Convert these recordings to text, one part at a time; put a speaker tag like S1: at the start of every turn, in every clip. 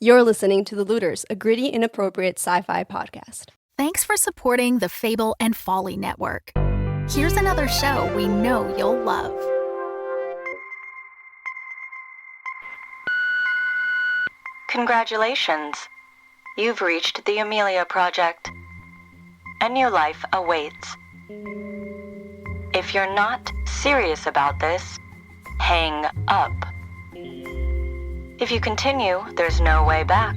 S1: You're listening to The Looters, a gritty, inappropriate sci-fi podcast.
S2: Thanks for supporting the Fable and Folly Network. Here's another show we know you'll love.
S3: Congratulations. You've reached the Amelia Project. A new life awaits. If you're not serious about this, hang up. If you continue, there's no way back.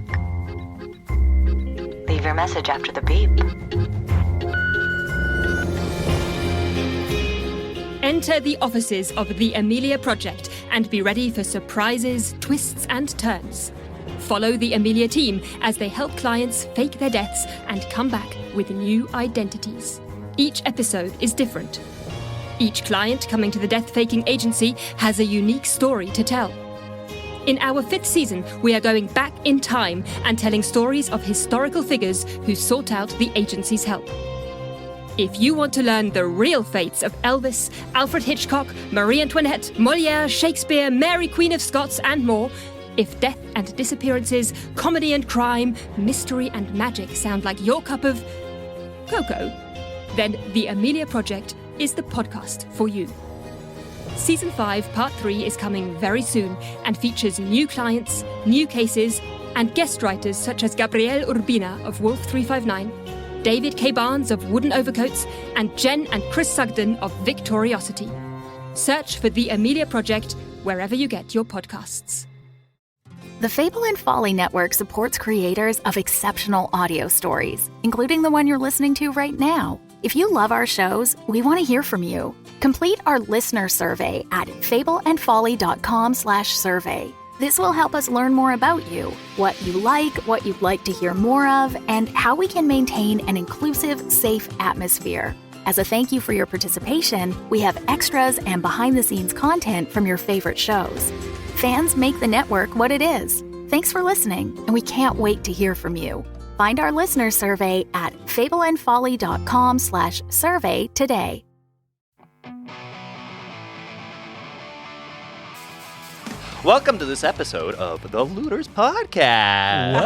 S3: Leave your message after the beep.
S4: Enter the offices of the Amelia Project and be ready for surprises, twists, and turns. Follow the Amelia team as they help clients fake their deaths and come back with new identities. Each episode is different. Each client coming to the death-faking agency has a unique story to tell. In our 5th season, we are going back in time and telling stories of historical figures who sought out the agency's help. If you want to learn the real fates of Elvis, Alfred Hitchcock, Marie Antoinette, Molière, Shakespeare, Mary Queen of Scots, and more, if death and disappearances, comedy and crime, mystery and magic sound like your cup of cocoa, then The Amelia Project is the podcast for you. Season 5, Part 3 is coming very soon and features new clients, new cases, and guest writers such as Gabrielle Urbina of Wolf 359, David K. Barnes of Wooden Overcoats, and Jen and Chris Sugden of Victoriosity. Search for The Amelia Project wherever you get your podcasts.
S2: The Fable and Folly Network supports creators of exceptional audio stories, including the one you're listening to right now. If you love our shows, we want to hear from you. Complete our listener survey at fableandfolly.com/survey. This will help us learn more about you, what you like, what you'd like to hear more of, and how we can maintain an inclusive, safe atmosphere. As a thank you for your participation, we have extras and behind-the-scenes content from your favorite shows. Fans make the network what it is. Thanks for listening, and we can't wait to hear from you. Find our listener survey at fableandfolly.com/survey today.
S5: Welcome to this episode of the Looters Podcast.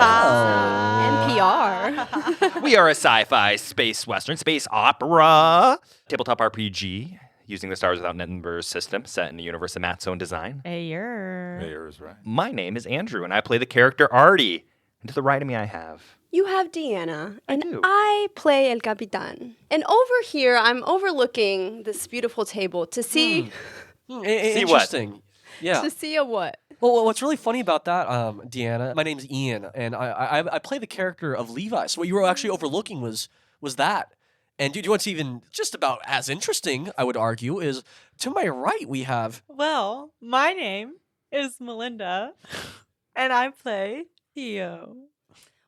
S1: NPR.
S5: We are a sci-fi space western, space opera, tabletop RPG, using the Stars Without Numbers system set in the universe of Matt's own design.
S6: Ayers, right.
S5: My name is Andrew, and I play the character Ardi. And to the right of me, I have...
S1: You have Deanna, and
S5: do.
S1: I play El Capitan. And over here, I'm overlooking this beautiful table to see...
S6: Interesting. Yeah.
S1: To see a what?
S6: Well, what's really funny about that, Deanna, my name's Ian, and I play the character of Levi. So what you were actually overlooking was that. And do you want to even just about as interesting, I would argue, is to my right we have...
S7: Well, my name is Melinda, and I play Theo.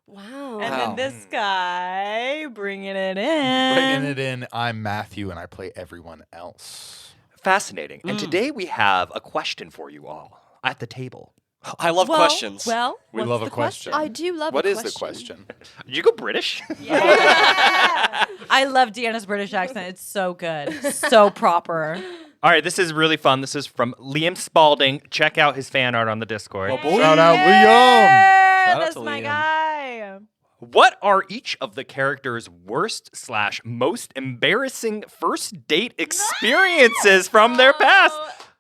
S1: Wow.
S7: And then this guy, bringing it in,
S8: I'm Mathew, and I play everyone else.
S5: Fascinating. And today we have a question for you all at the table.
S6: I love questions.
S7: Well,
S8: We love a question.
S1: I do love
S8: What
S1: a
S8: is
S1: question.
S8: the question?
S5: Did you go British?
S7: Yeah. I love Deanna's British accent. It's so good. So proper.
S5: All right, this is really fun. This is from Liam Spalding. Check out his fan art on the Discord.
S8: Shout out Liam!
S6: Shout out
S7: That's
S6: to
S7: my
S6: Liam.
S7: guy.
S5: What are each of the characters' worst/most embarrassing first date experiences from their past?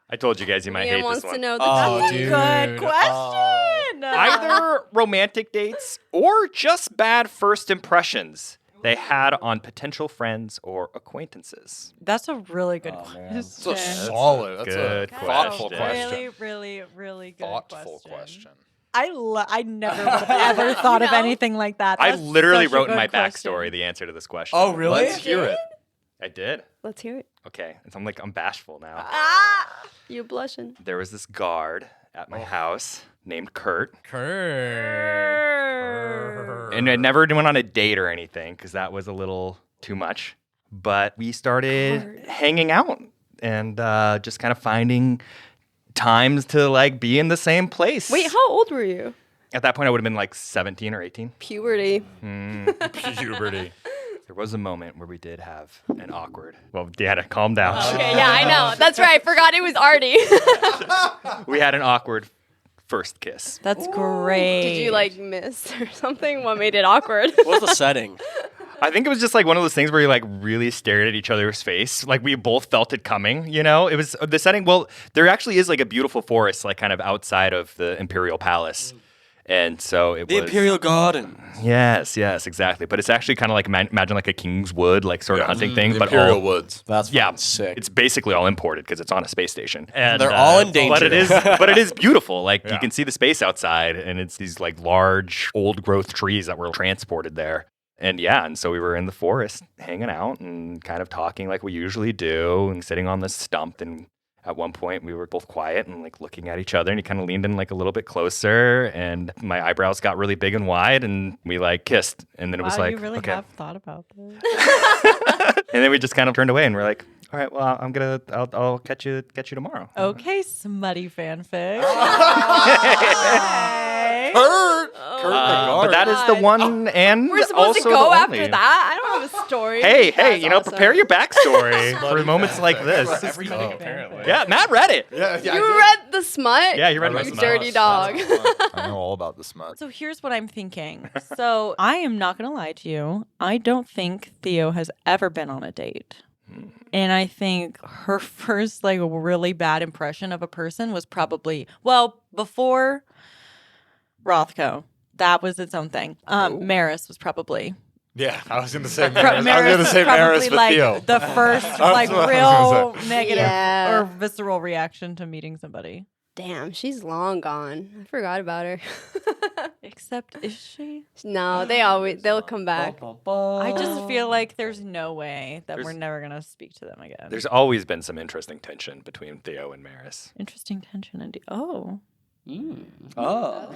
S5: I told you guys you might
S1: Liam
S5: hate
S1: wants
S5: this
S1: to
S5: one.
S1: know the
S6: Oh,
S1: tea.
S6: dude.
S7: Good question.
S5: Either romantic dates or just bad first impressions they had on potential friends or acquaintances.
S7: That's a really good question.
S8: That's a solid. That's
S5: good
S8: a thoughtful
S5: question.
S7: Really, really, really good
S8: Thoughtful question.
S7: I never would have ever thought of anything like that.
S5: I
S7: That's
S5: literally
S7: such a
S5: wrote in
S7: good
S5: my
S7: question.
S5: backstory the answer to this question.
S6: Oh, really?
S8: Let's hear it.
S5: I did.
S1: Let's hear it.
S5: Okay. I'm bashful now.
S1: You blushing.
S5: There was this guard at my house named Kurt. And I never went on a date or anything because that was a little too much. But we started hanging out and just kind of finding times to like be in the same place.
S1: Wait, how old were you?
S5: At that point, I would have been like 17 or 18.
S1: Puberty.
S8: Puberty.
S5: There was a moment where we did have an awkward... Well, Deanna, calm down.
S1: Okay, yeah, I know. That's right. I forgot it was Ardi.
S5: We had an awkward first kiss.
S7: That's great.
S1: Did you like miss or something? What made it awkward?
S6: What was the setting?
S5: I think it was just like one of those things where you like really stared at each other's face. Like we both felt it coming, you know? It was the setting. Well, there actually is like a beautiful forest, like kind of outside of the Imperial Palace. And so it was...
S6: The Imperial Garden.
S5: Yes, exactly. But it's actually kind of like, imagine like a King's Wood, like sort of hunting thing.
S8: The
S5: but
S8: Imperial
S5: all,
S8: Woods.
S6: That's
S5: yeah,
S6: sick.
S5: it's basically all imported because it's on a space station. And
S6: they're all in danger.
S5: But it is beautiful. Like you can see the space outside, and it's these like large old growth trees that were transported there. And so we were in the forest hanging out and kind of talking like we usually do and sitting on this stump. And at one point we were both quiet and like looking at each other, and he kind of leaned in like a little bit closer, and my eyebrows got really big and wide, and we like kissed. And then it was like,
S7: you really
S5: okay.
S7: have thought about this.
S5: And then we just kind of turned away and we're like, all right, well, I'll catch you tomorrow.
S7: Okay, smutty fanfic.
S5: But that is the one, and
S1: We're supposed
S5: also
S1: to go
S5: the
S1: after
S5: only.
S1: that? I don't have a story.
S5: Hey,
S1: That's
S5: you know,
S1: awesome.
S5: prepare your backstory for moments like this.
S6: Apparently.
S5: Yeah, Matt read it.
S8: Yeah,
S1: You read the smut?
S5: Yeah, you read
S8: I read
S5: my
S1: You
S8: the
S1: dirty
S8: smut.
S1: dog.
S8: I know all about the smut.
S7: So here's what I'm thinking. So I am not going to lie to you. I don't think Theo has ever been on a date. And I think her first like really bad impression of a person was probably, well, before Rothko. That was its own thing. Maris was probably.
S8: Yeah, I was going to say
S7: Maris
S8: Maris. I was going to say Maris with
S7: like
S8: Theo.
S7: the first like
S8: what I
S7: real
S8: was gonna
S7: negative
S1: Yeah.
S7: or visceral reaction to meeting somebody.
S1: Damn, she's long gone. I forgot about her.
S7: Except, is she?
S1: No, they'll come back.
S7: I just feel like there's no way that we're
S5: There's-
S7: never gonna speak to them again.
S5: There's always been some interesting tension between Theo and Maris.
S7: Interesting tension and oh.
S6: Oh.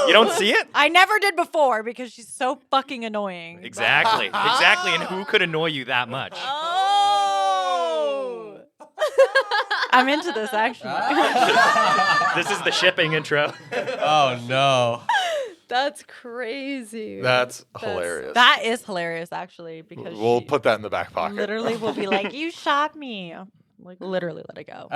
S5: You don't see it?
S7: I never did before because she's so fucking annoying.
S5: Exactly. And who could annoy you that much?
S1: Oh!
S7: I'm into this actually.
S5: This is the shipping intro.
S6: Oh, no.
S1: That's crazy.
S8: That's hilarious.
S7: That is hilarious actually because
S8: We'll
S7: she
S8: put that in the back pocket.
S7: literally will be like, "You shot me." Like literally let it go.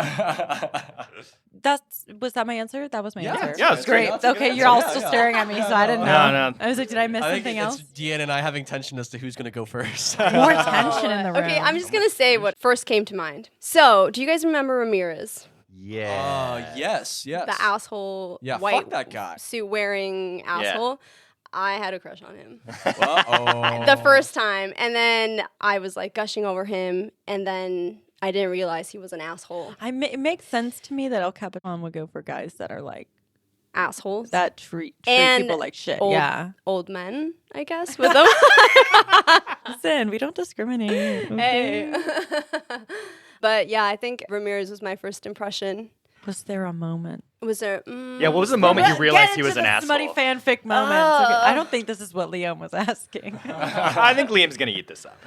S7: Was that my answer? That was my answer.
S5: Yeah, it's
S7: Great.
S6: That's a good
S7: Okay,
S6: answer.
S7: you're all
S6: Yeah,
S7: still
S6: yeah.
S7: staring at me, so I didn't know.
S5: No.
S7: I was like, did I miss
S6: I think
S7: something
S6: it's
S7: else?
S6: Deanna and I having tension as to who's going to go first.
S7: More tension in the room.
S1: Okay, I'm just gonna say what first came to mind. So, do you guys remember Ramirez?
S5: Yeah.
S6: Yes.
S1: The asshole
S6: Yeah,
S1: white
S6: fuck that guy.
S1: suit wearing asshole? I had a crush on him
S6: Uh-oh.
S1: the first time, and then I was like gushing over him, and then I didn't realize he was an asshole.
S7: It makes sense to me that El Capitan would go for guys that are like
S1: Assholes.
S7: that treat
S1: And
S7: people like shit.
S1: old,
S7: Yeah.
S1: old men, I guess, with them.
S7: Listen, we don't discriminate. Okay?
S1: Hey. But yeah, I think Ramirez was my first impression.
S7: Was there a moment?
S1: Was there?
S5: Yeah, what was the moment you realized he was an asshole?
S7: Smutty fanfic moments. Okay, I don't think this is what Liam was asking.
S5: I think Liam's going to eat this up.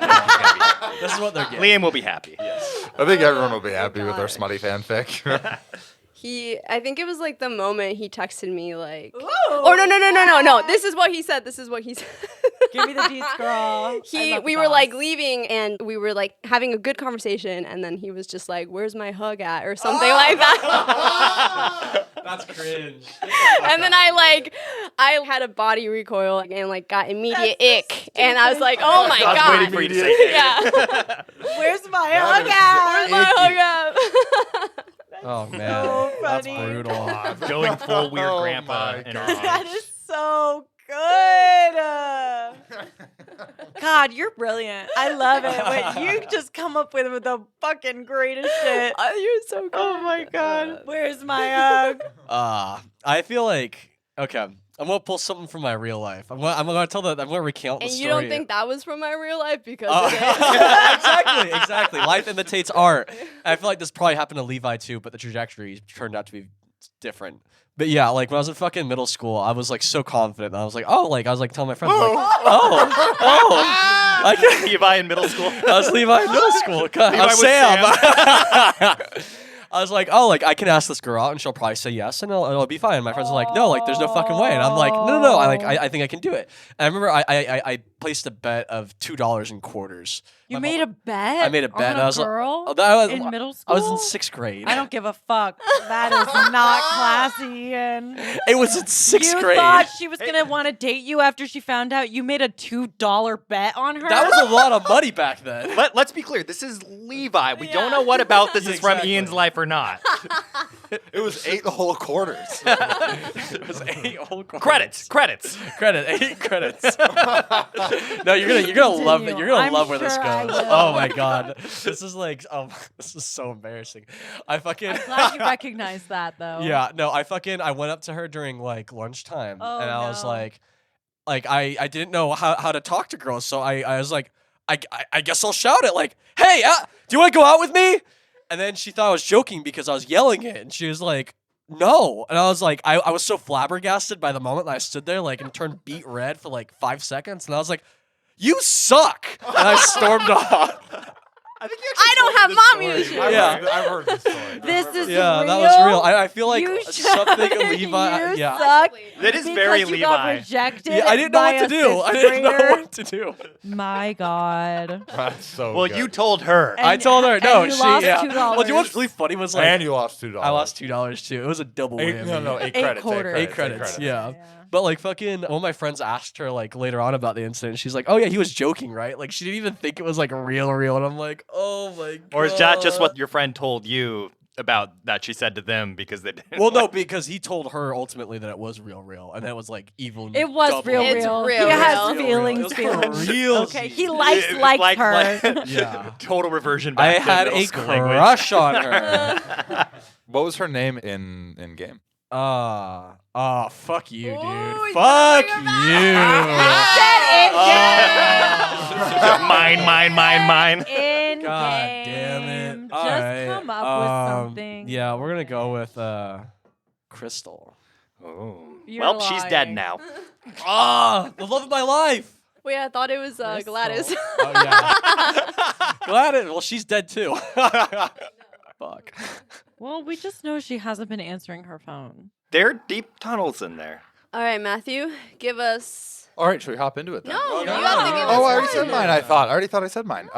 S6: This is what they're getting.
S5: Liam will be happy.
S8: I think everyone will be happy with our smutty fanfic.
S1: I think it was like the moment he texted me like, or no. This is what he said.
S7: Give me the deets, girl.
S1: We were like leaving and we were like having a good conversation, and then he was just like, "Where's my hug at?" or something like that.
S6: That's cringe.
S1: And then I had a body recoil and like got immediate ick, and I was like, "Oh my
S5: I was
S1: god!"
S5: waiting for you to say that.
S1: Yeah.
S7: Where's my hug at?
S1: Where's my hug at?
S6: Oh, man.
S7: So
S6: That's
S7: funny.
S6: brutal.
S5: Going full weird
S8: Oh
S5: grandpa.
S8: my
S5: energy.
S7: That is so good. God, you're brilliant. I love it. When you just come up with the fucking greatest shit.
S1: You're so good.
S7: Oh my god. Where's my hug?
S6: I feel like, okay, I'm going to pull something from my real life. I'm going to recount the
S1: And
S6: story.
S1: you don't think that was from my real life because it is.
S6: Exactly. Life imitates art. I feel like this probably happened to Levi too, but the trajectory turned out to be different. But yeah, like when I was in fucking middle school, I was like so confident. And I was like, I was like telling my friends, like,
S5: Levi in middle school.
S6: I was Levi in middle school. God,
S5: Levi
S6: I'm
S5: was
S6: Sam. I was like, I can ask this girl out and she'll probably say yes and it'll be fine. And my friends are like, no, like there's no fucking way. And I'm like, no. I think I can do it. And I remember I placed a bet of $2 in quarters.
S7: You made a bet?
S6: I made a bet.
S7: On
S6: I was
S7: a girl in middle
S6: I was in
S7: school?
S6: 6th grade.
S7: I don't give a fuck. That is not classy, Ian.
S6: It was in 6th
S7: You
S6: grade.
S7: thought she was going to want to date you after she found out you made a $2 bet on her?
S6: That was a lot of money back then.
S5: Let's be clear. This is Levi. We don't know what about this is from
S6: Exactly.
S5: Ian's life or not.
S8: It was 8 whole quarters.
S6: It was 8 whole quarters.
S5: Credits.
S6: 8 credits. No, you're gonna love it. You're gonna
S7: I'm
S6: love where this
S7: sure I
S6: goes.
S7: will.
S6: Oh my god, this is like, this is so embarrassing. I fucking.
S7: I'm glad you recognized that, though.
S6: Yeah, no, I went up to her during like lunchtime,
S7: Oh,
S6: and I was
S7: no.
S6: like I didn't know how to talk to girls, so I was like, I guess I'll shout it like, hey, do you want to go out with me? And then she thought I was joking because I was yelling it, and she was like, no. And I was like, I was so flabbergasted by the moment that I stood there like and turned beet red for like 5 seconds, and I was like, you suck, and I stormed off.
S1: I don't have mommy issues.
S6: Yeah.
S8: I've heard this story.
S7: This is
S6: Yeah,
S7: real.
S6: that was real. I feel like
S7: You
S6: something
S7: shouted,
S6: Levi.
S7: You
S6: Yeah.
S7: suck.
S5: That is very
S7: Because you got
S5: Levi.
S7: rejected.
S6: Yeah, I didn't know
S7: by
S6: what to
S7: a
S6: do. I
S7: fifth
S6: didn't know
S7: grader.
S6: what to do.
S7: My God.
S8: That's so
S5: Well,
S8: good.
S5: you told her.
S7: And-
S6: I told her, no,
S7: and you
S6: she,
S7: lost
S6: yeah.
S7: $2.
S6: Well, do you know what's really funny was like,
S8: and you lost $2.
S6: I lost $2 too. It was a double whammy.
S8: No, 8
S7: Eight
S8: credits.
S7: quarters.
S6: 8 credits, yeah. But like fucking, one of my friends asked her like later on about the incident. She's like, oh yeah, he was joking, right? Like she didn't even think it was like real. And I'm like, oh my god.
S5: Or is that just what your friend told you about that she said to them because they didn't?
S6: Well, no, because he told her ultimately that it was real, and that was like even.
S7: It was
S6: double.
S7: real.
S1: It's real,
S7: He
S1: real.
S7: has
S1: Real,
S7: feelings.
S6: It was
S7: feelings.
S6: for real.
S7: Okay, he likes
S5: Like-
S7: her.
S6: Yeah.
S5: Total reversion
S6: I
S5: back to
S6: had
S5: middle
S6: a
S5: school language.
S6: crush on her.
S8: What was her name in game?
S6: Fuck you,
S1: Ooh,
S6: dude.
S1: he's
S6: Fuck
S1: talking
S6: you.
S5: Mine.
S7: In
S6: God
S7: game.
S6: damn it.
S7: Just
S6: All right.
S7: come up with something.
S6: Yeah, we're gonna go with Crystal.
S5: Oh.
S7: You're
S5: Well, she's dead
S7: lying.
S5: now.
S6: The love of my life.
S1: Wait, I thought it was Gladys.
S6: Oh yeah. Gladys. Well, she's dead too. Fuck.
S7: Well, we just know she hasn't been answering her phone.
S5: There are deep tunnels in there.
S1: All right, Matthew, give us.
S8: All right, should we hop into it then?
S1: No, you
S6: no,
S1: have to
S6: no,
S1: give
S6: no.
S1: us.
S8: Oh, I already
S1: one.
S8: said mine. I already thought I said mine.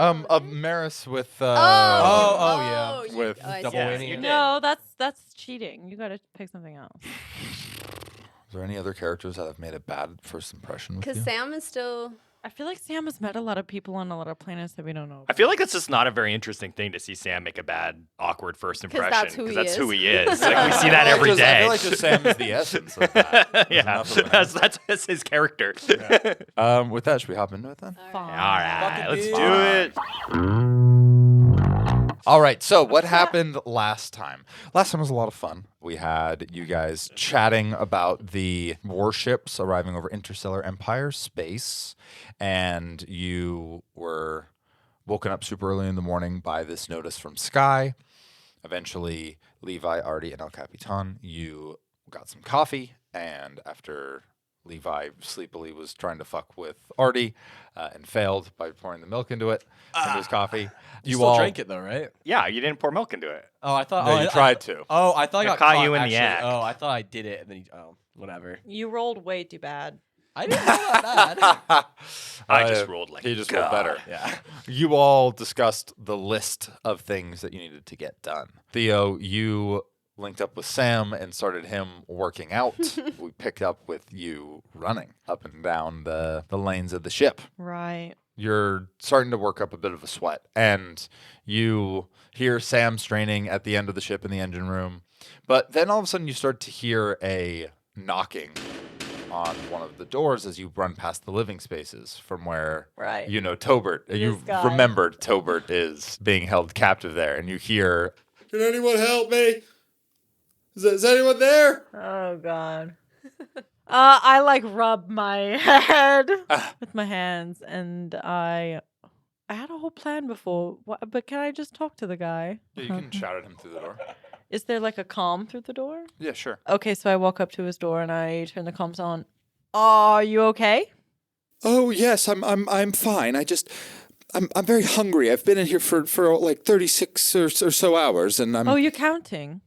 S8: Maris with
S6: Oh, yeah.
S8: with
S1: I see.
S6: double
S5: Yeah,
S6: whammy.
S5: you did.
S7: No, that's cheating. You got to pick something else.
S8: Is there any other characters that have made a bad first impression with
S1: Because
S8: you?
S1: Sam is still.
S7: I feel like Sam has met a lot of people on a lot of planets that we don't know.
S5: I feel like it's just not a very interesting thing to see Sam make a bad, awkward first impression.
S1: that's who he
S5: that's
S1: is.
S5: who he is. Like, we see that every
S8: I
S5: day.
S8: feel like just Sam is the essence of that. There's
S5: Yeah,
S8: enough of it.
S5: that's his character.
S8: With that, should we hop into it then?
S7: Fine.
S5: All right,
S6: Fucking
S5: let's
S6: dude.
S5: do it.
S8: All right, so what happened last time? Last time was a lot of fun. We had you guys chatting about the warships arriving over Interstellar Empire space, and you were woken up super early in the morning by this notice from Sky. Eventually, Levi, Ardi, and El Capitan, you got some coffee, and after Levi sleepily was trying to fuck with Ardi and failed by pouring the milk into his coffee.
S6: You still drank it though, right?
S5: Yeah, you didn't pour milk into it.
S6: Oh, I thought.
S8: No, you tried to.
S6: Oh, I thought I
S5: I
S6: got
S5: caught you in the
S6: actually.
S5: act.
S6: Oh, I thought I did it, and then whatever.
S7: You rolled way too bad.
S6: I didn't know that bad.
S5: I just rolled like
S8: he just
S5: God.
S8: rolled better.
S6: Yeah.
S8: You all discussed the list of things that you needed to get done. Theo, you linked up with Sam and started him working out. We picked up with you running up and down the lanes of the ship.
S7: Right.
S8: You're starting to work up a bit of a sweat, and you hear Sam straining at the end of the ship in the engine room. But then all of a sudden you start to hear a knocking on one of the doors as you run past the living spaces from where
S7: Right.
S8: you know Tobert. You
S7: guy.
S8: remembered Tobert is being held captive there, and you hear, "Can anyone help me? Is anyone there?"
S7: Oh God. I like rub my head with my hands, and I had a whole plan before. But can I just talk to the guy?
S8: Yeah, you can shout at him through the door.
S7: Is there like a comm through the door?
S8: Yeah, sure.
S7: Okay, so I walk up to his door and I turn the comms on. Are you okay?
S9: Oh yes, I'm fine. I'm very hungry. I've been in here for like 36 or so hours, and I'm
S7: Oh, you're counting.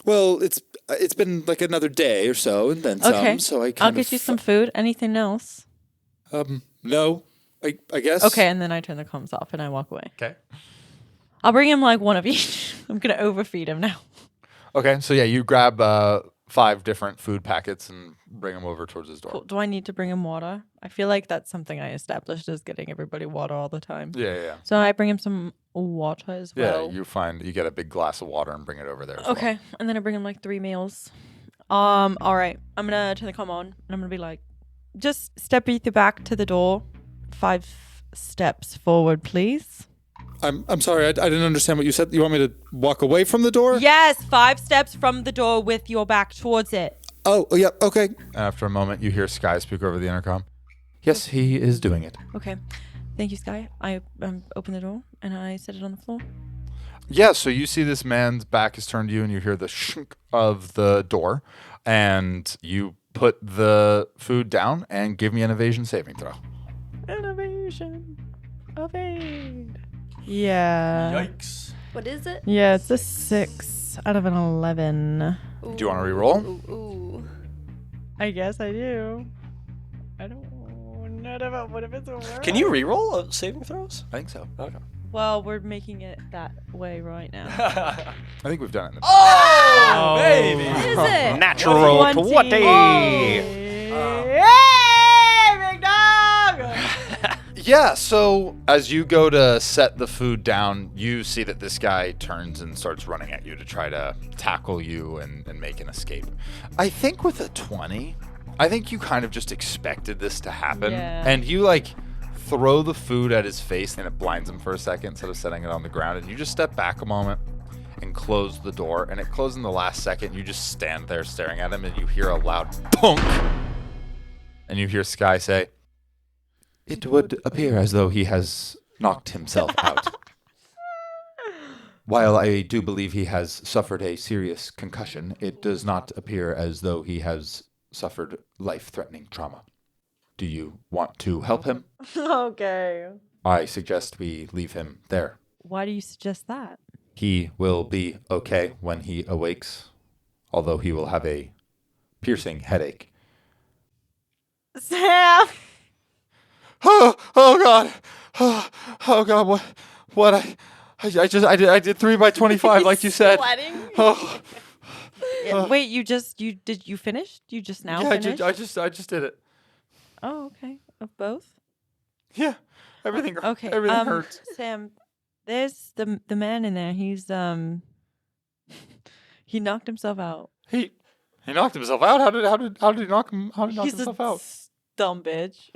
S9: well. It's been like another day or so, and then
S7: Okay.
S9: some. So I
S7: I'll
S9: kind
S7: get you some food. Anything else?
S9: No, I guess.
S7: Okay, and then I turn the comms off and I walk away.
S8: Okay.
S7: I'll bring him like one of each. I'm gonna overfeed him now.
S8: Okay, so yeah, you grab 5 different food packets and bring them over towards his door.
S7: Cool. Do I need to bring him water? I feel like that's something I established is getting everybody water all the time.
S8: Yeah.
S7: So I bring him some water as well.
S8: Yeah, you get a big glass of water and bring it over there as well.
S7: Okay, and then I bring him like 3 meals. All right, I'm gonna turn the comm on and I'm gonna be like, just step either back to the door, 5 steps forward, please.
S9: I'm sorry, I didn't understand what you said. You want me to walk away from the door?
S7: Yes, 5 steps from the door with your back towards it.
S9: Oh, yeah, okay.
S8: After a moment, you hear Sky speak over the intercom. Yes, he is doing it.
S7: Okay, thank you, Sky. I open the door and I set it on the floor.
S8: Yeah, so you see this man's back is turned to you and you hear the shunk of the door and you put the food down and give me an evasion saving throw.
S7: Innovation. Evade. Yeah.
S6: Yikes.
S1: What is it?
S7: Yeah, it's a 6 out of an 11.
S8: Do you want to re-roll?
S1: Ooh.
S7: I guess I do. I don't know what if it's a word.
S6: Can you re-roll saving throws?
S8: I think so.
S6: Okay.
S7: Well, we're making it that way right now.
S8: I think we've done it in the
S6: Oh, baby.
S1: What is it?
S5: Natural 20.
S7: Hey, big dog!
S8: Yeah, so as you go to set the food down, you see that this guy turns and starts running at you to try to tackle you and make an escape. I think with a 20, I think you kind of just expected this to happen.
S7: Yeah.
S8: And you throw the food at his face and it blinds him for a second instead of setting it on the ground. And you just step back a moment and close the door. And it closes in the last second. You just stand there staring at him and you hear a loud punk. And you hear Sky say, "It would appear as though he has knocked himself out. While I do believe he has suffered a serious concussion, it does not appear as though he has suffered life-threatening trauma. Do you want to help him?
S7: Okay.
S8: I suggest we leave him there.
S7: Why do you suggest that?
S8: He will be okay when he awakes, although he will have a piercing headache."
S7: Sam!
S8: Oh God. Oh God, what I did 3 by 25 like you said.
S7: Sweating?
S8: Oh.
S7: Wait, did you finish? You just now
S8: Yeah,
S7: finished?
S8: I just did it.
S7: Oh, okay. Of both?
S8: Yeah. Everything
S7: Okay.
S8: everything hurts.
S7: Sam, there's the man in there. He's he knocked himself out.
S8: He knocked himself out. How did he knock himself out?
S7: Dumb bitch.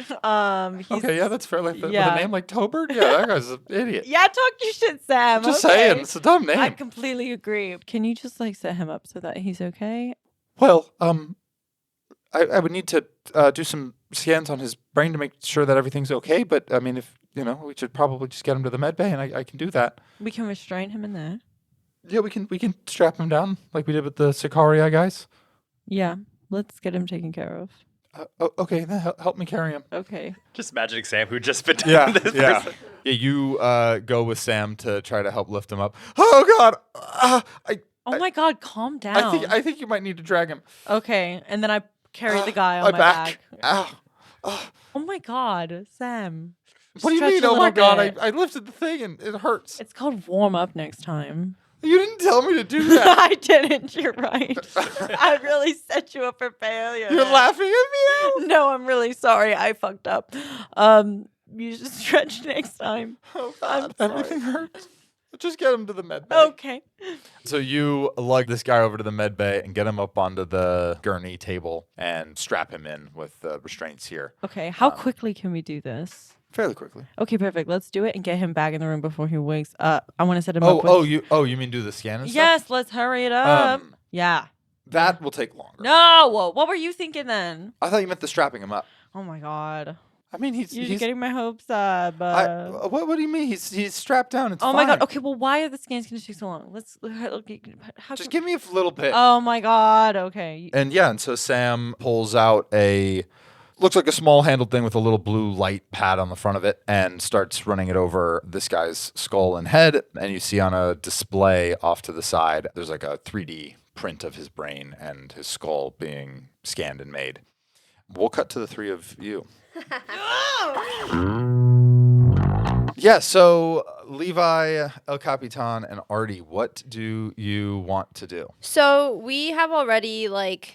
S8: Okay, yeah, that's fair. With a
S7: yeah.
S8: name like Tobert? Yeah, that guy's an idiot.
S7: Yeah, talk your shit, Sam.
S8: Just
S7: okay.
S8: saying, it's a dumb name.
S7: I completely agree. Can you just set him up so that he's okay?
S8: Well, I would need to do some scans on his brain to make sure that everything's okay. But I mean, if we should probably just get him to the med bay, and I can do that.
S7: We can restrain him in there.
S8: Yeah, we can strap him down like we did with the Sicaria guys.
S7: Yeah, let's get him taken care of.
S8: Okay, then help me carry him.
S7: Okay.
S5: Just imagining Sam who just been
S8: Yeah,
S5: this
S8: yeah.
S5: person.
S8: Yeah, you go with Sam to try to help lift him up. Oh God!
S7: Oh my God, calm down.
S8: I think you might need to drag him.
S7: Okay, and then I carry the guy on my back.
S8: Ow.
S7: Oh my God, Sam.
S8: What do you
S7: Stretch
S8: mean?
S7: a
S8: Oh my
S7: little
S8: God!
S7: bit.
S8: I lifted the thing and it hurts.
S7: It's called warm up next time.
S8: You didn't tell me to do that.
S7: I didn't. You're right. I really set you up for failure.
S8: You're laughing at me now.
S7: No, I'm really sorry. I fucked up. You should stretch next time.
S8: Oh
S7: I'm
S8: God!
S7: sorry.
S8: Everything hurts. Just get him to the med bay.
S7: Okay.
S8: So you lug this guy over to the med bay and get him up onto the gurney table and strap him in with the restraints here.
S7: Okay. How quickly can we do this?
S8: Fairly quickly.
S7: Okay, perfect. Let's do it and get him back in the room before he wakes up. I want to set him up.
S8: You mean do the scan and stuff?
S7: Yes, let's hurry it up. Yeah.
S8: That will take longer.
S7: No. What were you thinking then?
S8: I thought you meant the strapping him up.
S7: Oh my God.
S8: I mean,
S7: You're
S8: he's
S7: getting my hopes up.
S8: what do you mean? He's strapped down. It's
S7: Oh
S8: fine.
S7: my God. Okay, well, why are the scans going to take so long?
S8: Just give me a little bit.
S7: Oh my God. Okay.
S8: And so Sam pulls out looks like a small handled thing with a little blue light pad on the front of it and starts running it over this guy's skull and head. And you see on a display off to the side, there's like a 3D print of his brain and his skull being scanned and made. We'll cut to the 3 of you. Yeah, so Levi, El Capitan, and Ardi, what do you want to do?
S1: So we have already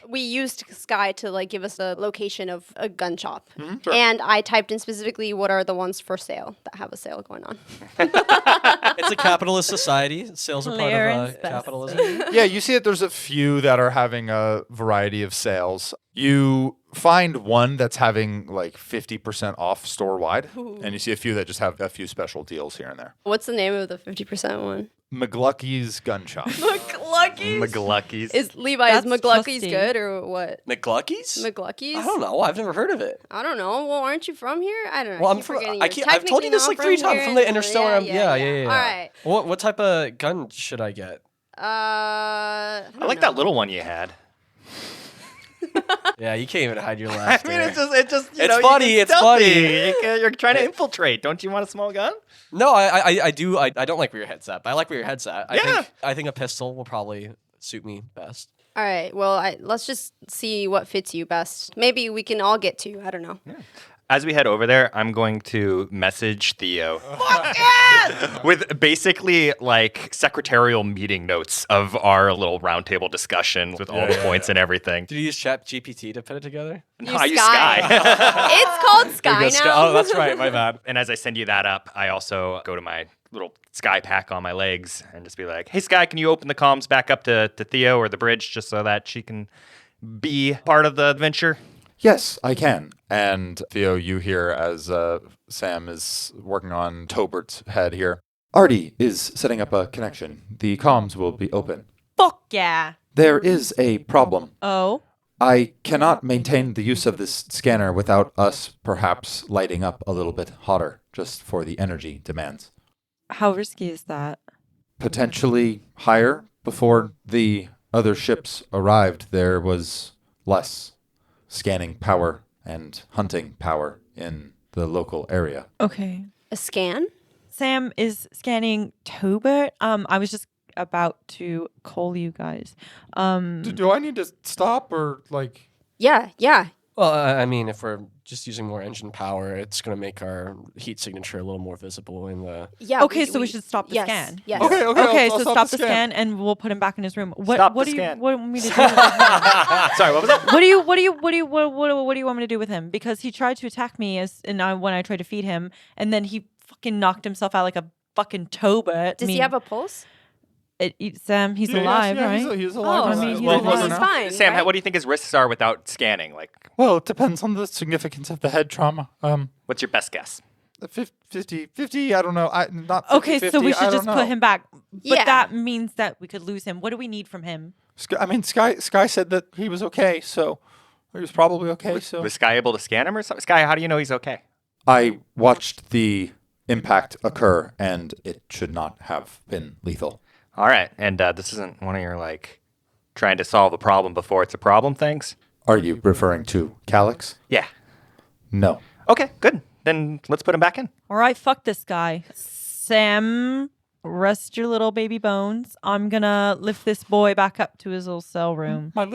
S1: we used Sky to give us a location of a gun shop,
S8: Sure.
S1: and I typed in specifically what are the ones for sale that have a sale going on.
S6: It's a capitalist society. Sales are part
S7: Clearance
S6: of capitalism.
S8: Yeah, you see that there's a few that are having a variety of sales. You find one that's having 50% off store wide, and you see a few that just have a few special deals here and there.
S1: What's the name of the 50% one?
S8: McGlucky's Gun Shop.
S5: McGlucky's.
S1: Is Levi,
S7: That's
S1: is McGlucky's
S7: trusty.
S1: good or what?
S6: McGlucky's?
S1: McGlucky's?
S6: I don't know. I've never heard of it.
S1: I don't know. Well, aren't you from here? I don't know.
S6: Well,
S1: I
S6: I'm
S1: keep
S6: from.
S1: forgetting
S6: I've
S1: you're
S6: told you this
S1: technically
S6: like 3
S1: not
S6: times
S1: here,
S6: from the
S1: and-
S6: Interstellar.
S1: Yeah. All right.
S6: What type of gun should I get?
S1: I
S5: I like that little one you had.
S6: Yeah, you can't even hide your laugh.
S5: I mean,
S6: there.
S5: it's just.
S6: It's funny, it's funny.
S5: You're trying to infiltrate. Don't you want a small gun?
S6: No, I do. I don't like where your head's at, but I like where your head's at.
S5: Yeah.
S6: I think a pistol will probably suit me best.
S1: All right. Well, let's just see what fits you best. Maybe we can all get to. I don't know.
S5: As we head over there, I'm going to message Theo with basically secretarial meeting notes of our little roundtable discussion with all the points and everything.
S6: Did you use Chat GPT to put it together?
S5: No, I use Sky.
S1: It's called Sky now.
S6: Oh, that's right. My bad.
S5: And as I send you that up, I also go to my little Sky pack on my legs and just be like, hey, Sky, can you open the comms back up to Theo or the bridge just so that she can be part of the adventure?
S8: Yes, I can. And Theo, you hear as Sam is working on Tobert's head here. Ardi is setting up a connection. The comms will be open.
S7: Fuck yeah.
S8: There is a problem.
S7: Oh.
S8: I cannot maintain the use of this scanner without us perhaps lighting up a little bit hotter, just for the energy demands.
S7: How risky is that?
S8: Potentially higher. Before the other ships arrived, there was less scanning power and hunting power in the local area.
S7: Okay.
S1: A scan?
S7: Sam is scanning Tobert. I was just about to call you guys.
S8: Do I need to stop or
S1: Yeah.
S6: Well, I mean, if we're just using more engine power, it's going to make our heat signature a little more visible in the...
S1: Yeah.
S7: Okay, so we should stop the
S1: yes,
S7: scan.
S1: Yes.
S8: Okay,
S7: Okay,
S8: I'll
S7: so stop the scan and we'll put him back in his room. What
S5: Stop
S7: what
S5: the
S7: do you
S5: scan.
S7: want me to do?
S5: Sorry, what was that?
S7: What do you want me to do with him? Because he tried to attack me when I tried to feed him, and then he fucking knocked himself out like a fucking Tobert.
S1: Does he have a pulse?
S7: Sam, he's alive, right?
S8: He's
S1: alive.
S7: I mean, he's
S1: Well,
S7: alive.
S1: he's fine.
S5: Sam,
S1: right?
S5: what do you think his risks are without scanning?
S8: Well, it depends on the significance of the head trauma.
S5: What's your best guess?
S8: 50, I don't know. Not 50,
S7: Okay, so we should just put him back. But
S1: Yeah.
S7: that means that we could lose him. What do we need from him?
S8: Sky said that he was okay, so he was probably okay. So
S5: Was Sky able to scan him or something? Sky, how do you know he's okay?
S8: I watched the impact occur, and it should not have been lethal.
S5: All right. And this isn't one of your, trying to solve a problem before it's a problem things?
S8: Are you referring to Calyx?
S5: Yeah.
S8: No.
S5: Okay, good. Then let's put him back in.
S7: All right, fuck this guy. Sam, rest your little baby bones. I'm gonna lift this boy back up to his little cell room.
S8: My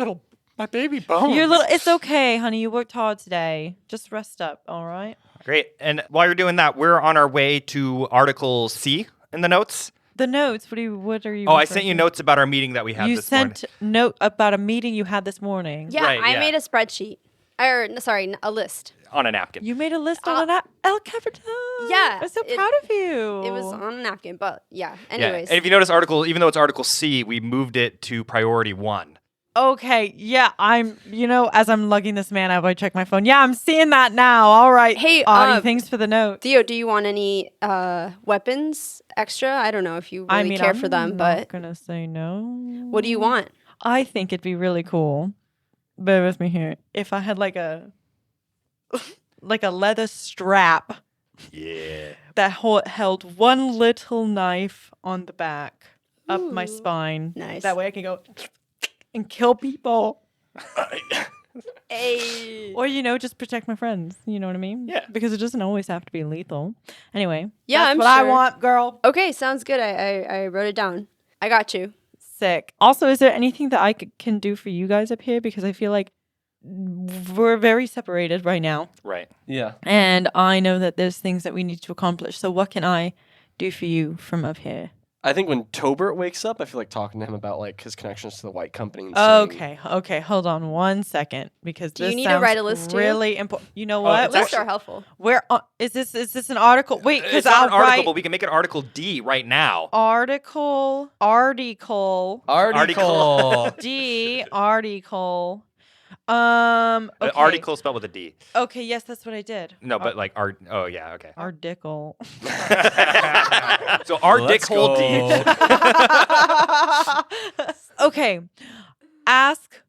S8: baby bones.
S7: It's okay, honey. You worked hard today. Just rest up, all right?
S5: Great. And while you're doing that, we're on our way to Article C in the notes.
S7: The notes. What are you?
S5: Oh, I
S7: referring
S5: sent you
S7: to?
S5: notes about our meeting that we had
S7: You
S5: this morning.
S7: sent note about a meeting you had this morning.
S1: Yeah,
S5: Right,
S1: I
S5: yeah.
S1: made a spreadsheet. A list.
S5: On a napkin.
S7: You made a list on an El Capitan.
S1: Yeah,
S7: I'm so
S1: it-
S7: proud of you.
S1: It was on a napkin, but yeah.
S5: Yeah.
S1: Anyways.
S5: And if you notice, even though it's Article C, we moved it to Priority 1.
S7: Okay, yeah, as I'm lugging this man out, I check my phone. Yeah, I'm seeing that now. All right.
S1: Hey,
S7: Audie, thanks for the note.
S1: Theo, do you want any weapons extra? I don't know if you really care for them,
S7: I'm
S1: but
S7: not gonna say no.
S1: what do you want?
S7: I think it'd be really cool. Bear with me here. If I had like a leather strap
S5: Yeah.
S7: that held one little knife on the back up my
S1: Ooh,
S7: spine.
S1: nice.
S7: That way I can go and kill people.
S1: Hey.
S7: Or, just protect my friends. You know what I mean?
S5: Yeah.
S7: Because it doesn't always have to be lethal. Anyway.
S1: Yeah,
S7: that's
S1: I'm
S7: what I
S1: sure.
S7: want, girl.
S1: Okay, sounds good. I wrote it down. I got you.
S7: Sick. Also, is there anything that I can do for you guys up here? Because I feel like we're very separated right now.
S5: Right.
S6: Yeah.
S7: And I know that there's things that we need to accomplish. So what can I do for you from up here?
S6: I think when Tobert wakes up, I feel like talking to him about like his connections to the white company. And saying,
S7: Okay. Hold on 1 second, because
S1: Do
S7: this
S1: you need to
S7: sounds
S1: write a list too?
S7: really important. You know what?
S1: Lists are helpful.
S7: Where is this? Is this an article? Wait, because
S5: It's not
S7: I'll
S5: an article,
S7: write
S5: but we can make an article D right now.
S7: article
S6: article.
S7: D article. Okay.
S5: Article spelled with a D.
S7: Okay, yes, that's what I did.
S5: No, but like art. Oh yeah, okay.
S7: Article.
S5: So our dick
S6: Let's
S5: hole D.
S6: go.
S7: Okay. Ask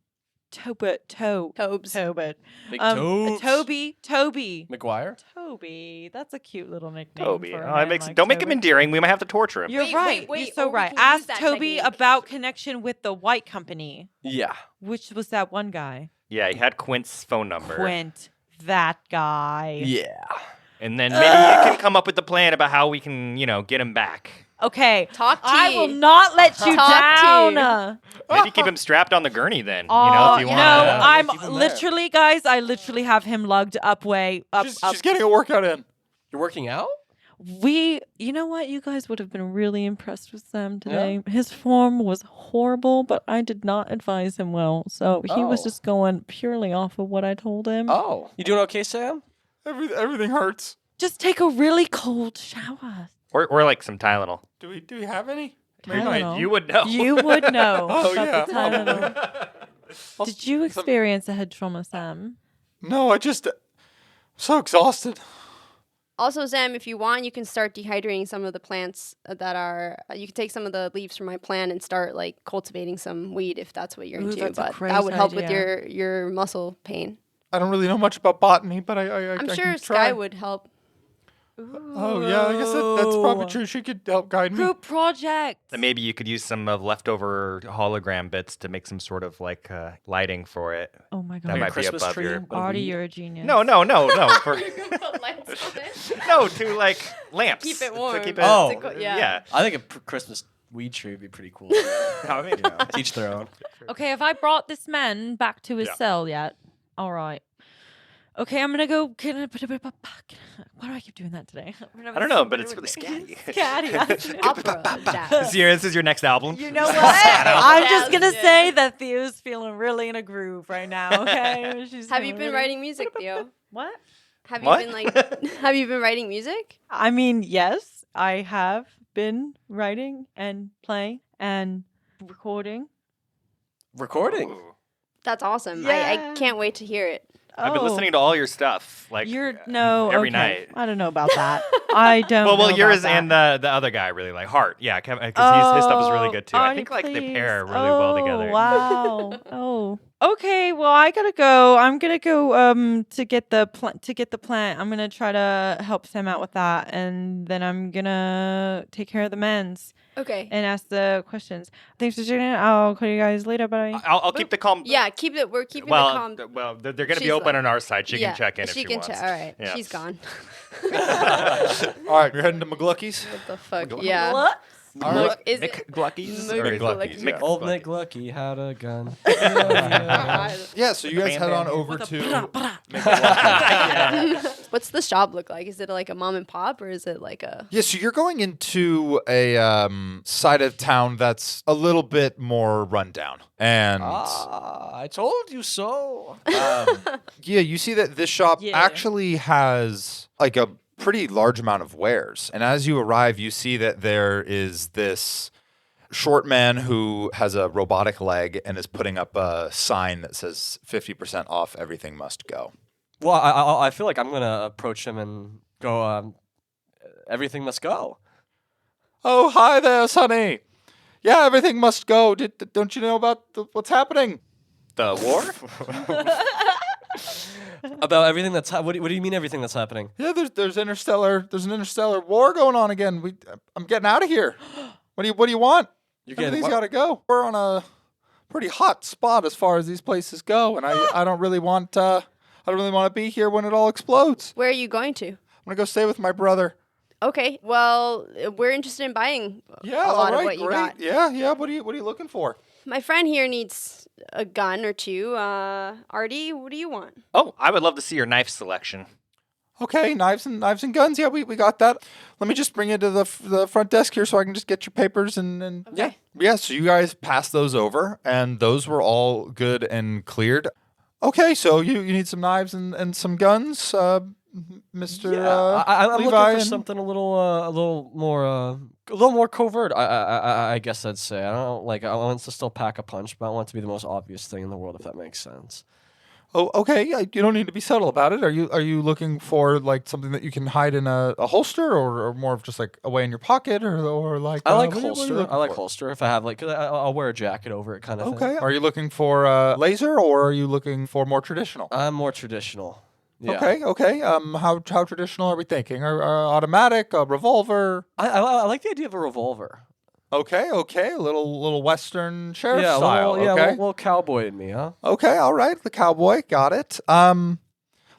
S7: Tobert.
S1: Tobes.
S7: Tobert.
S6: Big Tobes.
S7: Toby.
S6: McGuire.
S7: Toby. That's a cute little nickname.
S5: Toby.
S7: For a
S5: Oh,
S7: man
S5: makes,
S7: like
S5: don't make him
S7: Toby.
S5: endearing. We might have to torture him.
S7: You're
S1: Wait,
S7: right.
S1: wait,
S7: You're so
S1: or we
S7: right.
S1: can use
S7: Ask
S1: that
S7: Toby
S1: technique.
S7: about connection with the white company,
S6: Yeah.
S7: which was that one guy.
S5: Yeah, he had Quint's phone number.
S7: Quint. That guy.
S6: Yeah.
S5: And then maybe you can come up with a plan about how we can, get him back.
S7: Okay.
S1: Talk to
S7: I
S1: you.
S7: will not let you
S1: Talk to
S7: down.
S5: Maybe keep him strapped on the gurney then.
S7: Oh,
S5: If you
S7: no,
S5: want.
S7: I'm
S6: keep him there.
S7: literally, guys, I literally have him lugged up way up.
S8: She's getting a workout in.
S6: You're working out?
S7: You know what? You guys would have been really impressed with Sam today. His form was horrible, but I did not advise him well. So he was
S6: Oh.
S7: just going purely off of what I told him.
S6: Oh. You doing okay, Sam?
S8: Everything hurts.
S7: Just take a really cold shower.
S5: Or like some Tylenol.
S8: Do we have any?
S7: Tylenol.
S5: You would know.
S7: You would know
S8: Oh,
S7: about the
S8: yeah.
S7: Tylenol. Did you experience a head trauma, Sam?
S8: No, I'm so exhausted.
S1: Also, Sam, if you want, you can start dehydrating some of the plants that are. You can take some of the leaves from my plant and start like cultivating some weed if that's what you're
S7: Ooh,
S1: into.
S7: that's a
S1: But
S7: great
S1: that would help with
S7: idea.
S1: your muscle pain.
S8: I don't really know much about botany, but I
S1: I'm
S8: I
S1: sure
S8: can
S1: Sky
S8: try.
S1: would help.
S8: Oh yeah, I guess that's probably true. She could help guide me.
S7: Group project.
S5: And maybe you could use some of leftover hologram bits to make some sort of like lighting for it.
S7: Oh my
S5: That
S7: god.
S5: might be
S6: Christmas
S5: above
S6: tree?
S5: your.
S7: Ardi, you're a genius.
S5: No. For, no, to like lamps.
S1: Keep it
S5: To
S1: warm.
S5: keep it,
S6: Oh.
S1: Yeah.
S6: I think a Christmas weed tree would be pretty cool.
S5: I mean,
S6: Teach their own.
S7: Okay, have I brought this man back to his
S5: Yeah.
S7: cell yet? All right. Okay, I'm gonna go. Why do I keep doing that today?
S5: I don't know, but it's really scatty.
S7: Scatty.
S1: Opera. jazz.
S5: This is your next album.
S7: You know what? I'm just gonna say that Theo's feeling really in a groove right now. Okay. She's
S1: Have you
S7: feeling
S1: been
S7: really-
S1: writing music, Theo?
S7: What?
S1: Have
S5: What?
S1: you been like? Have you been writing music?
S7: I mean, yes, I have been writing and playing and recording.
S6: Recording.
S1: That's awesome.
S7: Yeah.
S1: I can't wait to hear it.
S5: I've been listening to all your stuff, like every night.
S7: I don't know about that. I don't.
S5: Well,
S7: know
S5: yours
S7: about
S5: and
S7: that.
S5: the other guy really like Hart, yeah, because his stuff is really good too. I
S7: Ardi,
S5: think like they
S7: please.
S5: pair really well together.
S7: Wow. Okay. Well, I gotta go. I'm gonna go to get the plant. I'm gonna try to help Sam out with that, and then I'm gonna take care of the men's
S1: Okay.
S7: and ask the questions. Thanks for tuning in. I'll call you guys later. Bye.
S5: I'll keep the calm.
S1: Yeah, keep it. We're keeping
S5: Well,
S1: the calm.
S5: they're going to be
S1: She's
S5: open
S1: like-
S5: on our side. She
S1: yeah,
S5: can check in if she
S1: can
S5: wants.
S1: check. All right,
S5: Yeah.
S1: she's gone.
S8: All right, you're heading to McGlucky's.
S1: What the fuck? Yeah.
S7: What?
S1: Look, is it?
S5: McGlucky's?
S8: McGlucky's, yeah.
S6: Old McGlucky had a gun.
S8: Yeah, so you guys head on over to
S1: What's the shop look like? Is it like a mom and pop or is it like a?
S8: Yeah, so you're going into a side of town that's a little bit more rundown. And
S6: I told you so.
S8: yeah, you see that this shop
S7: Yeah.
S8: actually has like a pretty large amount of wares. And as you arrive, you see that there is this short man who has a robotic leg and is putting up a sign that says 50% off, everything must go.
S6: Well, I feel like I'm gonna approach him and go. Everything must go.
S8: Oh, hi there, Sonny. Yeah, everything must go. Don't you know about what's happening?
S5: The war?
S6: About everything that's what do you mean everything that's happening?
S8: Yeah, there's an interstellar war going on again. I'm getting out of here. What do you want? Everything's got to go. We're on a pretty hot spot as far as these places go, and I don't really want to be here when it all explodes.
S1: Where are you going to?
S8: I'm gonna go stay with my brother.
S1: Okay. Well, we're interested in buying
S8: Yeah,
S1: a lot
S8: all right,
S1: of what you
S8: great.
S1: got.
S8: Yeah. What are you looking for?
S1: My friend here needs a gun or two. Ardi, what do you want?
S5: Oh, I would love to see your knife selection.
S8: Okay, knives and guns. Yeah, we got that. Let me just bring you to the front desk here so I can just get your papers and
S1: Okay.
S8: yeah. So you guys passed those over, and those were all good and cleared. Okay, so you need some knives and some guns, Mr.
S6: I'm
S8: Levi
S6: looking for
S8: and-
S6: something a little more covert. I guess I'd say. I don't like. I want to still pack a punch, but I want it to be the most obvious thing in the world, if that makes sense.
S8: Oh, okay. Yeah, you don't need to be subtle about it. Are you looking for like something that you can hide in a holster, or more of just like away in your pocket, or like?
S6: I like
S8: what are you
S6: holster.
S8: looking
S6: I like
S8: for?
S6: holster. If I have like, 'cause I'll wear a jacket over it, kind of thing.
S8: Okay. Are you looking for laser, or are you looking for more traditional?
S6: I'm more traditional. Yeah.
S8: Okay. How traditional are we thinking? Automatic, a revolver?
S6: I like the idea of a revolver.
S8: Okay. A little Western sheriff
S6: Yeah,
S8: style.
S6: a
S8: Okay.
S6: little cowboy in me, huh?
S8: Okay. All right. The cowboy. Got it.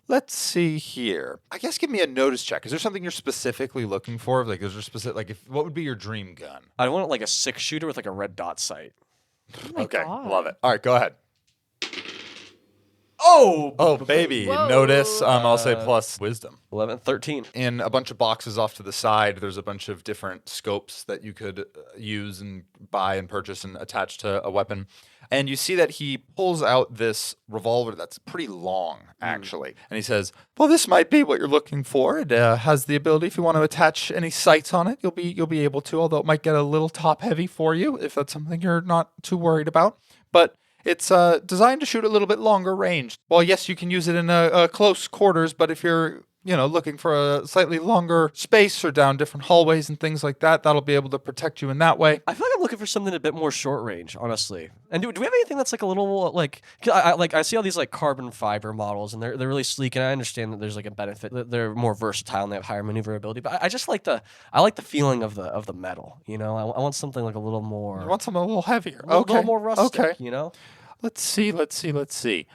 S8: Let's see here. I guess give me a notice check. Is there something you're specifically looking for? Like, is there specific? Like, what would be your dream gun?
S6: I want like a 6-shooter with like a red dot sight.
S8: Okay.
S7: God.
S8: Love it. All right. Go ahead.
S6: Oh,
S8: Baby.
S1: Whoa.
S8: Notice. I'll say plus wisdom.
S6: 11, 13.
S8: In a bunch of boxes off to the side, there's a bunch of different scopes that you could use and buy and purchase and attach to a weapon. And you see that he pulls out this revolver that's pretty long, actually. And he says, well, this might be what you're looking for. It has the ability, if you want to attach any sights on it, you'll be able to, although it might get a little top heavy for you if that's something you're not too worried about. But it's designed to shoot a little bit longer range. Well, yes, you can use it in a close quarters, but if you're looking for a slightly longer space or down different hallways and things like that, that'll be able to protect you in that way.
S6: I feel like I'm looking for something a bit more short range, honestly. And do we have anything that's like a little like? 'Cause I see all these like carbon fiber models, and they're really sleek, and I understand that there's like a benefit that they're more versatile and they have higher maneuverability. But I just like the feeling of the metal. I want something like a little more.
S8: You want something a little heavier.
S6: a little more rustic.
S8: Okay. Let's see.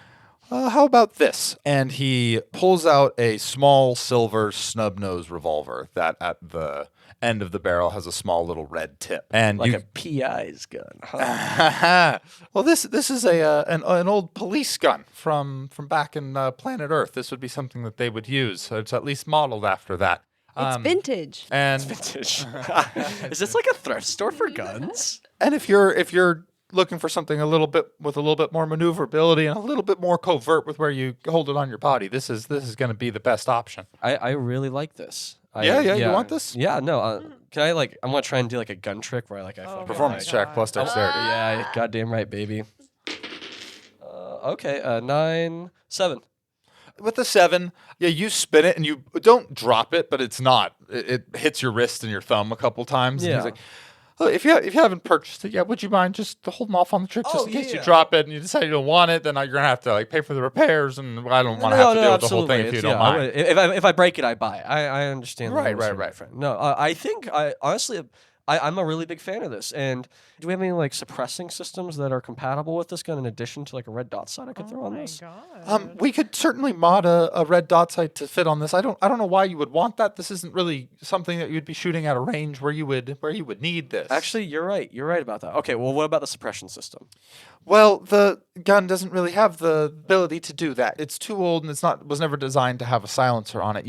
S8: How about this? And he pulls out a small silver snub-nose revolver that at the end of the barrel has a small little red tip. And
S6: Like
S8: you...
S6: a PI's gun. Huh?
S8: Well, this is an old police gun from back in planet Earth. This would be something that they would use. So it's at least modeled after that.
S1: It's vintage.
S8: And
S6: Vintage. Is this like a thrift store for guns?
S8: and if you're looking for something a little bit more maneuverability and a little bit more covert with where you hold it on your body, this is going to be the best option.
S6: I really like this.
S8: Yeah, you want this?
S6: Yeah, no. Can I I'm gonna try and do like a gun trick where I fucking
S8: Performance check plus dexterity.
S6: Yeah, goddamn right, baby. Okay, 9, 7.
S8: With the 7, yeah, you spin it and you don't drop it, but it's not. It hits your wrist and your thumb a couple times. And
S6: Yeah.
S8: he's like, oh, if you haven't purchased it yet, would you mind just holding off on the trick just in case you drop it and you decide you don't want it? Then you're gonna have to pay for the repairs, and I don't want to have to deal with the whole thing if you don't mind.
S6: If I break it, I buy it. I understand.
S8: Right.
S6: Friend. No, I think honestly. I'm a really big fan of this. And do we have any suppressing systems that are compatible with this gun in addition to a red dot sight I could throw on this?
S8: We could certainly mod a red dot sight to fit on this. I don't know why you would want that. This isn't really something that you'd be shooting at a range where you would need this.
S6: Actually, you're right. You're right about that. Okay, well, what about the suppression system?
S8: Well, the gun doesn't really have the ability to do that. It's too old and was never designed to have a silencer on it.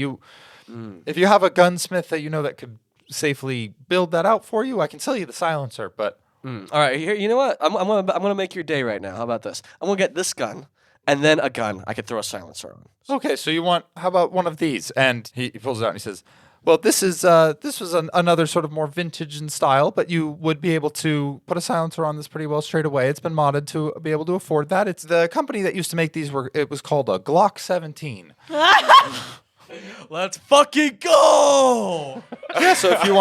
S8: If you have a gunsmith that could safely build that out for you, I can sell you the silencer, but
S6: All right, here. You know what? I'm gonna make your day right now. How about this? I'm gonna get this gun, and then a gun I could throw a silencer on.
S8: okay. So how about one of these? And he pulls it out and he says, "Well, this was another sort of more vintage in style, but you would be able to put a silencer on this pretty well straight away. It's been modded to be able to afford that. It's the company that used to make these. It was called a Glock 17."
S6: Let's fucking go!
S8: Yeah, so if you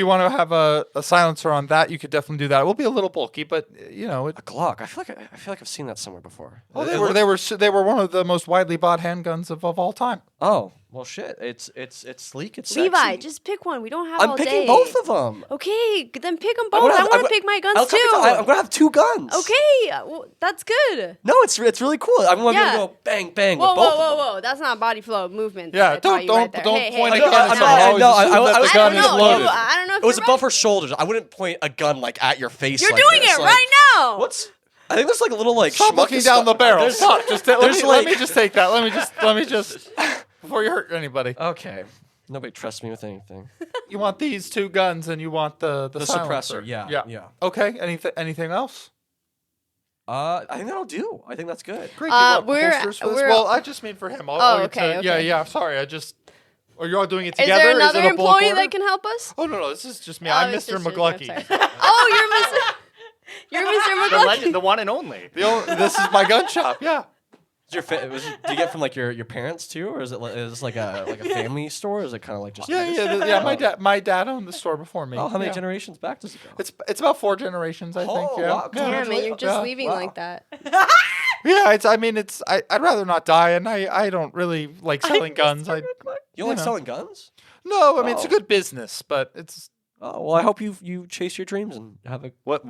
S8: want to have a silencer on that, you could definitely do that. It will be a little bulky, but
S6: A Glock. I feel like I've seen that somewhere before.
S8: they were one of the most widely bought handguns of all time.
S6: Oh well, shit. It's sleek. It's sexy.
S1: Levi, just pick one. We don't have
S6: I'm
S1: all
S6: picking
S1: day.
S6: both of them.
S1: Okay, then pick them both. I want to pick my guns too.
S6: I'm gonna have 2 guns.
S1: Okay, well, that's good.
S6: No, it's really cool. I'm gonna be able to go bang bang
S1: Whoa,
S6: with both of them.
S1: whoa! That's not body flow movement.
S8: Yeah,
S1: that I taught you right there.
S8: don't
S1: Hey,
S8: point
S1: hey,
S8: a gun
S1: hey,
S8: at
S1: hey,
S8: someone.
S1: hey.
S8: Always
S6: No,
S8: assume that the
S1: I
S8: gun
S1: don't
S8: is
S1: know.
S8: loaded.
S1: I don't know if
S6: It was
S1: you're
S6: above
S1: right.
S6: her shoulders. I wouldn't point a gun at your face.
S1: You're
S6: like
S1: doing
S6: this.
S1: it right now.
S6: What's? I think there's like a little like.
S8: Stop looking down the barrel. Stop. Let me just take that. Let me just before you hurt anybody.
S6: Okay. Nobody trusts me with anything.
S8: You want these 2 guns, and you want the
S6: suppressor.
S8: silencer.
S6: Yeah.
S8: Okay. Anything else?
S6: I think that'll do. I think that's good.
S8: Great.
S1: we're-
S8: Well, I just mean for him.
S1: Okay.
S8: Yeah. Sorry. Are you all doing it
S1: Is
S8: together?
S1: there another
S8: it a bulk
S1: employee
S8: order?
S1: that can help us?
S8: Oh no, this is just me. I'm
S1: it's
S8: Mr.
S1: just you.
S8: McGlucky.
S1: I'm sorry. Oh, you're Mr.
S5: The
S1: McGlucky.
S5: legend, the one and only.
S8: This is my gun shop. Yeah.
S6: Do you get from like your parents too, or is this like a family store? Or is it kind of like just
S8: My dad owned the store before me.
S6: Oh, how many
S8: Yeah.
S6: generations back does it go?
S8: It's about 4 generations, I think. Yeah.
S6: Wow,
S1: Damn it, you're just leaving
S6: Wow.
S1: like that.
S8: Yeah. I'd rather not die, and I don't really like selling guns.
S6: You don't like selling guns?
S8: No, I mean it's a good business, but it's.
S6: Oh well, I hope you chase your dreams and have a.
S5: What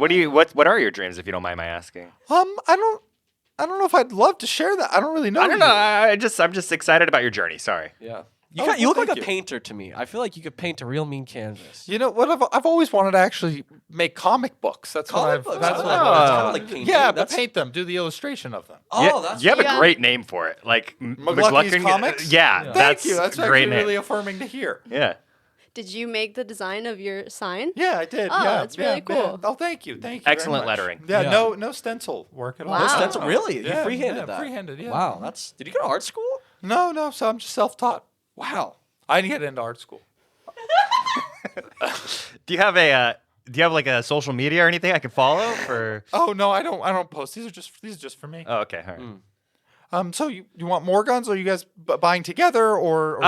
S5: are your dreams, if you don't mind my asking?
S8: I don't know if I'd love to share that. I don't really know.
S5: I don't know. I'm just excited about your journey. Sorry.
S6: Yeah.
S8: Oh,
S6: You look
S8: well,
S6: like a
S8: thank you.
S6: painter to me. I feel like you could paint a real mean canvas.
S8: You know what? I've always wanted to actually make comic books. That's
S6: Comic
S8: what
S6: books?
S8: That's
S6: Oh,
S8: what I've
S6: it's
S8: always
S6: kinda
S8: wanted
S6: like
S8: to do.
S6: painting.
S8: Yeah, but
S6: That's-
S8: paint them. Do the illustration of them.
S6: Oh, that's
S5: you have
S1: Yeah.
S5: a great name for it, like
S8: McGlucky's
S5: McGlucky-
S8: Comics?
S5: Yeah,
S8: Thank
S5: that's
S8: you. That's
S5: a great
S8: actually
S5: name.
S8: really affirming to hear.
S5: Yeah.
S1: Did you make the design of your sign?
S8: Yeah, I did.
S1: Oh,
S8: yeah,
S1: that's really
S8: yeah, yeah.
S1: cool.
S8: Oh, thank you. Very
S5: Excellent
S8: much.
S5: lettering.
S8: Yeah,
S6: Yeah.
S8: no stencil work at all.
S1: Wow.
S6: No stencil? Really?
S8: Yeah,
S6: You freehanded
S8: yeah,
S6: that?
S8: freehanded, yeah.
S6: Wow, did you go to art school?
S8: No. So I'm just self-taught.
S6: Wow.
S8: I didn't get into art school.
S5: Do you have like a social media or anything I can follow for?
S8: Oh no, I don't post. These are just for me.
S5: Oh, okay. All right.
S8: So you want more guns? Or are you guys buying together or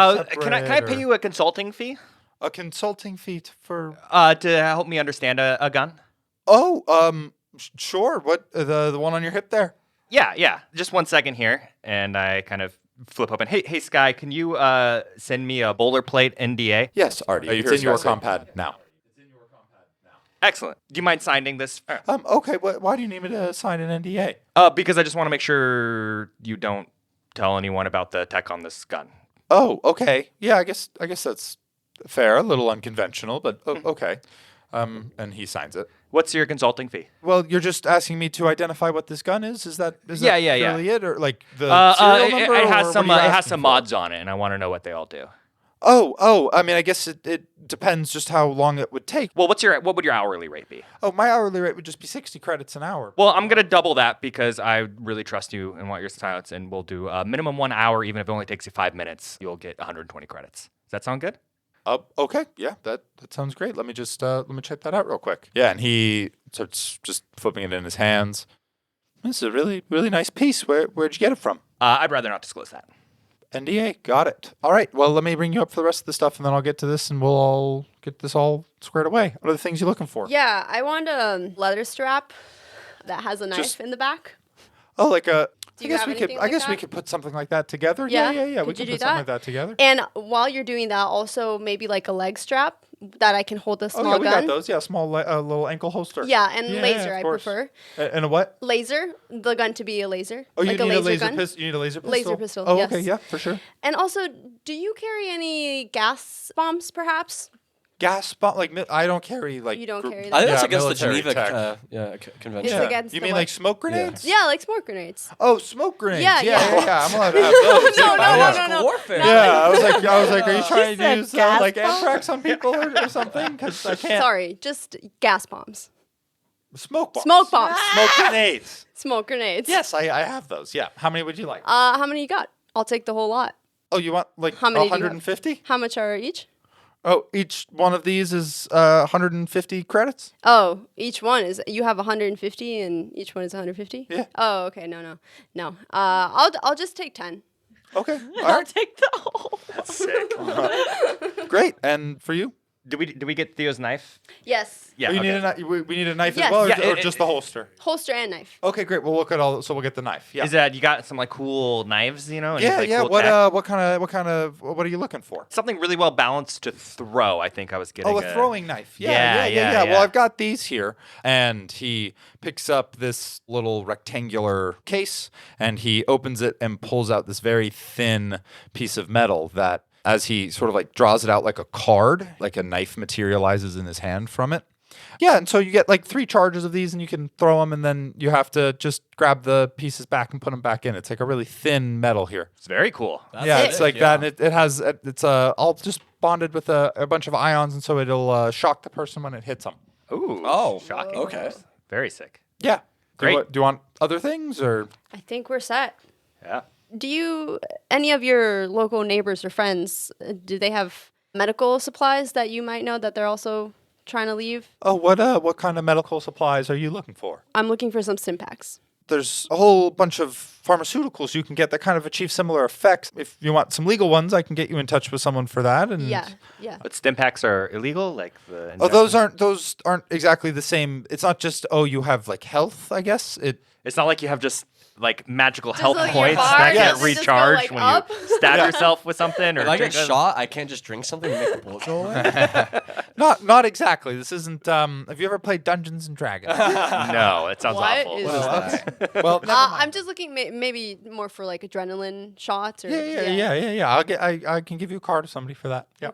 S5: Can I pay you a consulting fee
S8: a consulting fee for?
S5: to help me understand a gun?
S8: Oh, sure. What the one on your hip there?
S5: Yeah. Just 1 second here, and I kind of flip open. Hey, Sky, can you send me a boilerplate NDA?
S8: Yes, Ardi. It's in your compad now.
S5: Excellent. Do you mind signing this?
S8: Okay. Why do you need me to sign an NDA?
S5: Because I just want to make sure you don't tell anyone about the tech on this gun.
S8: Oh, okay. Yeah, I guess that's fair. A little unconventional, but okay. And he signs it.
S5: What's your consulting fee?
S8: Well, you're just asking me to identify what this gun is. Is that
S5: Yeah.
S8: really it, or like the serial number?
S5: It has
S8: or
S5: some.
S8: what are you
S5: It has
S8: asking
S5: some
S8: for?
S5: mods on it, and I want to know what they all do.
S8: Oh. I mean, I guess it depends just how long it would take.
S5: Well, what would your hourly rate be?
S8: Oh, my hourly rate would just be 60 credits an hour.
S5: Well, I'm gonna double that because I really trust you and want your silence, and we'll do minimum 1 hour, even if it only takes you 5 minutes. You'll get 120 credits. Does that sound good?
S8: Okay. Yeah, that sounds great. Let me just let me check that out real quick. Yeah, and he starts just flipping it in his hands. This is a really, really nice piece. Where'd you get it from?
S5: I'd rather not disclose that.
S8: NDA. Got it. All right. Well, let me bring you up for the rest of the stuff, and then I'll get to this, and we'll all get this all squared away. What are the things you're looking for?
S1: Yeah, I want a leather strap that has a knife
S8: Just-
S1: in the back.
S8: Oh, like a.
S1: Do you have anything like
S8: I guess we
S1: that?
S8: could put something like that together.
S1: Yeah?
S8: Yeah. We
S1: Could
S8: can
S1: you
S8: put
S1: do
S8: something like
S1: that?
S8: that together.
S1: And while you're doing that, also maybe like a leg strap that I can hold a
S8: Oh
S1: small
S8: yeah, we
S1: gun.
S8: got those. Yeah, small little ankle holster.
S1: Yeah, and
S8: Yeah,
S1: laser
S8: of
S1: I
S8: course.
S1: prefer.
S8: And a what?
S1: Laser, the gun to be a laser.
S8: Oh,
S1: like
S8: you need a laser
S1: gun.
S8: pistol. You need a laser pistol.
S1: Laser pistol,
S8: Oh,
S1: yes.
S8: okay. Yeah, for sure.
S1: And also, do you carry any gas bombs, perhaps?
S8: Gas bomb. Like I don't carry like.
S1: You don't carry
S6: I think
S1: that?
S6: that's
S8: Yeah,
S6: against the
S8: military
S6: Geneva
S8: tech.
S6: convention.
S1: It's against
S8: You
S1: the
S8: mean
S1: what?
S8: like smoke grenades?
S1: Yeah, like smoke grenades.
S8: Oh, smoke grenades.
S1: Yeah,
S8: yeah.
S1: yeah.
S8: I'm allowed to have those.
S1: No,
S8: Yeah.
S1: no.
S6: Warfare.
S8: Yeah, I was like, are you trying
S7: said
S8: to use
S7: gas
S8: like
S7: bomb?
S8: anthrax on people or something? Because I can't.
S1: Sorry, just gas bombs.
S8: Smoke bombs.
S1: Smoke bombs.
S8: Smoke grenades.
S1: Smoke grenades.
S8: Yes, I have those. Yeah. How many would you like?
S1: How many you got? I'll take the whole lot.
S8: Oh, you want like
S1: How many do you have?
S8: 150?
S1: How much are each?
S8: Oh, each one of these is 150 credits.
S1: Oh, each one is. You have 150, and each one is 150.
S8: Yeah.
S1: Oh, okay. No. I'll just take 10.
S8: Okay. All
S7: I'll
S8: right.
S7: take the whole.
S5: That's sick.
S8: Great. And for you?
S5: Do we get Theo's knife?
S1: Yes.
S5: Yeah.
S8: Oh, you
S5: okay.
S8: need we need a knife
S1: Yes.
S8: as well, or,
S5: Yeah,
S8: or just the holster?
S1: Holster and knife.
S8: Okay, great. We'll look at all. So we'll get the knife. Yeah.
S5: Is that you got some like cool knives, you know? and
S8: Yeah,
S5: like,
S8: yeah.
S5: cool tech?
S8: What are you looking for?
S5: Something really well balanced to throw. I think I was getting.
S8: Oh, a throwing knife.
S5: Yeah.
S8: Yeah. Well, I've got these here. And he picks up this little rectangular case and he opens it and pulls out this very thin piece of metal that, as he sort of like draws it out like a card, like a knife materializes in his hand from it. Yeah, and so you get like 3 charges of these, and you can throw them, and then you have to just grab the pieces back and put them back in. It's like a really thin metal here.
S5: It's very cool.
S8: It's like that, and it has it's all just bonded with a bunch of ions, and so it'll shock the person when it hits them.
S5: Ooh.
S6: Oh,
S5: shocking.
S6: okay.
S5: Very sick.
S8: Yeah.
S5: Great.
S8: Do you want other things or?
S1: I think we're set.
S5: Yeah.
S1: Do any of your local neighbors or friends, do they have medical supplies that you might know that they're also trying to leave?
S8: Oh, what kind of medical supplies are you looking for?
S1: I'm looking for some Stimpaks.
S8: There's a whole bunch of pharmaceuticals you can get that kind of achieve similar effects. If you want some legal ones, I can get you in touch with someone for that. And
S1: Yeah.
S5: But Stimpaks are illegal, like the.
S8: Oh, those aren't exactly the same. It's not just you have like health. I guess
S5: It's not like you have just like magical
S1: Just
S5: health
S1: like your
S5: points
S1: bar,
S5: that
S1: yeah,
S5: get
S1: does it just go,
S5: recharged
S1: like,
S5: when
S1: up?
S5: you stab yourself with something or
S6: If I get
S5: drink
S6: shot, I can't just drink something and make the bullets go away.
S8: not exactly. This isn't. Have you ever played Dungeons and Dragons?
S5: No, it sounds
S1: What
S5: awful.
S1: is
S8: Okay. Well, never mind.
S1: I'm just looking maybe more for like adrenaline shots or
S8: Yeah. I can give you a card of somebody for that. Yeah.